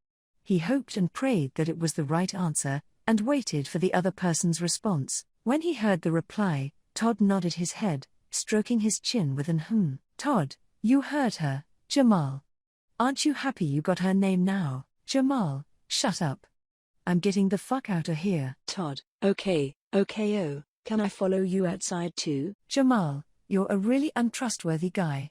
B: He hoped and prayed that it was the right answer, and waited for the other person's response. When he heard the reply, Todd nodded his head, stroking his chin with an "hmm." Todd, you heard her, Jamal. Aren't you happy you got her name now? Jamal, shut up. I'm getting the fuck out of here.
C: Todd, okay, oh, can I follow you outside too?
B: Jamal, you're a really untrustworthy guy.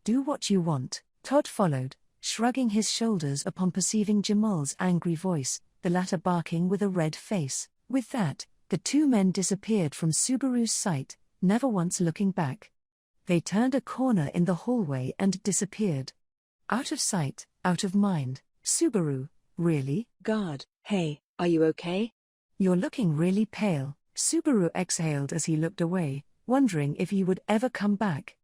B: Do what you want. Todd followed, shrugging his shoulders upon perceiving Jamal's angry voice, the latter barking with a red face. With that, the two men disappeared from Subaru's sight, never once looking back. They turned a corner in the hallway and disappeared. Out of sight, out of mind. Subaru, really?
C: God, hey, are you okay?
B: You're looking really pale. Subaru exhaled as he looked away, wondering if he would ever come back.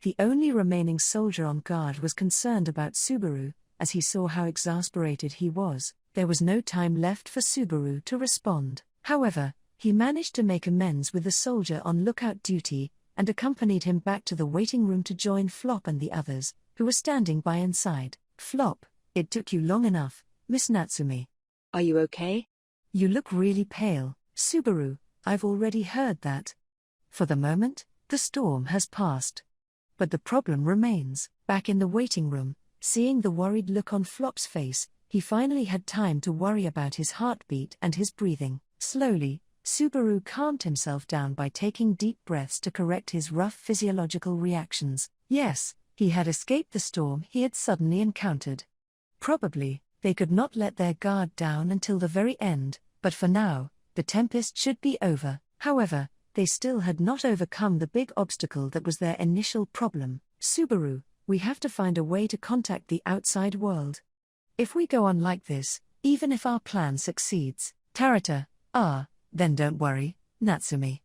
B: The only remaining soldier on guard was concerned about Subaru, as he saw how exasperated he was. There was no time left for Subaru to respond. However, he managed to make amends with the soldier on lookout duty, and accompanied him back to the waiting room to join Flop and the others, who were standing by inside. Flop, it took you long enough, Miss Natsumi.
C: Are you okay?
B: You look really pale, Subaru. I've already heard that. For the moment, the storm has passed. But the problem remains. Back in the waiting room, seeing the worried look on Flop's face, he finally had time to worry about his heartbeat and his breathing. Slowly, Subaru calmed himself down by taking deep breaths to correct his rough physiological reactions. Yes, he had escaped the storm he had suddenly encountered. Probably, they could not let their guard down until the very end, but for now, the tempest should be over. However, they still had not overcome the big obstacle that was their initial problem. Subaru, we have to find a way to contact the outside world. If we go on like this, even if our plan succeeds, Tarata, then don't worry, Natsumi.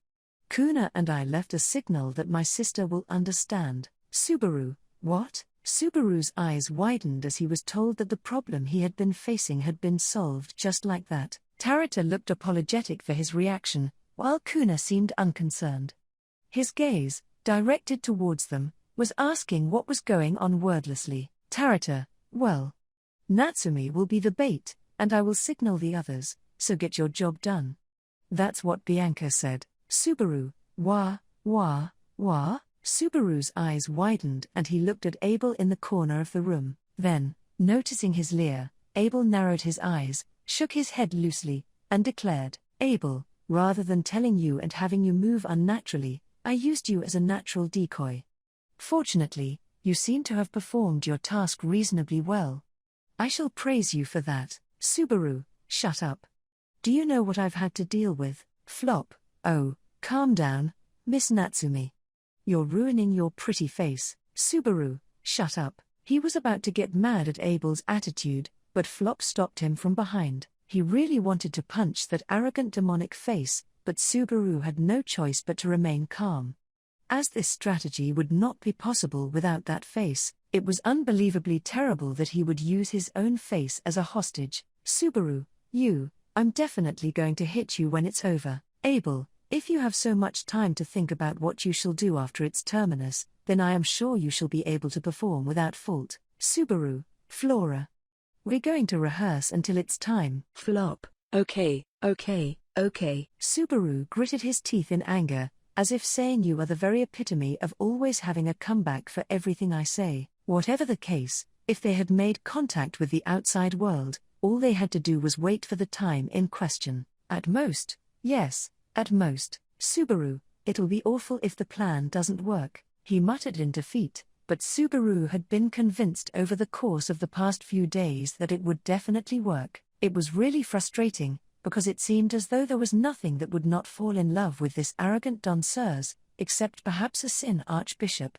B: Kuna and I left a signal that my sister will understand. Subaru, what? Subaru's eyes widened as he was told that the problem he had been facing had been solved just like that. Tarata looked apologetic for his reaction, while Kuna seemed unconcerned. His gaze, directed towards them, was asking what was going on wordlessly. Tarata, well, Natsumi will be the bait, and I will signal the others, so get your job done. That's what Bianca said. Subaru, wah? Subaru's eyes widened and he looked at Abel in the corner of the room. Then, noticing his leer, Abel narrowed his eyes, shook his head loosely, and declared, Abel, rather than telling you and having you move unnaturally, I used you as a natural decoy. Fortunately, You seem to have performed your task reasonably well. I shall praise you for that. Subaru, shut up. Do you know what I've had to deal with? Flop. Oh, calm down, Miss Natsumi. You're ruining your pretty face. Subaru, shut up. He was about to get mad at Abel's attitude, but Flop stopped him from behind. He really wanted to punch that arrogant demonic face, but Subaru had no choice but to remain calm. As this strategy would not be possible without that face, it was unbelievably terrible that he would use his own face as a hostage. Subaru, I'm definitely going to hit you when it's over. Abel, if you have so much time to think about what you shall do after its terminus, then I am sure you shall be able to perform without fault. Subaru, Flora. We're going to rehearse until it's time.
C: Flop. Okay.
B: Subaru gritted his teeth in anger, as if saying you are the very epitome of always having a comeback for everything I say. Whatever the case, if they had made contact with the outside world, all they had to do was wait for the time in question. At most, yes, at most. Subaru, it'll be awful if the plan doesn't work, he muttered in defeat, but Subaru had been convinced over the course of the past few days that it would definitely work. It was really frustrating, because it seemed as though there was nothing that would not fall in love with this arrogant danseuse, except perhaps a Sin Archbishop.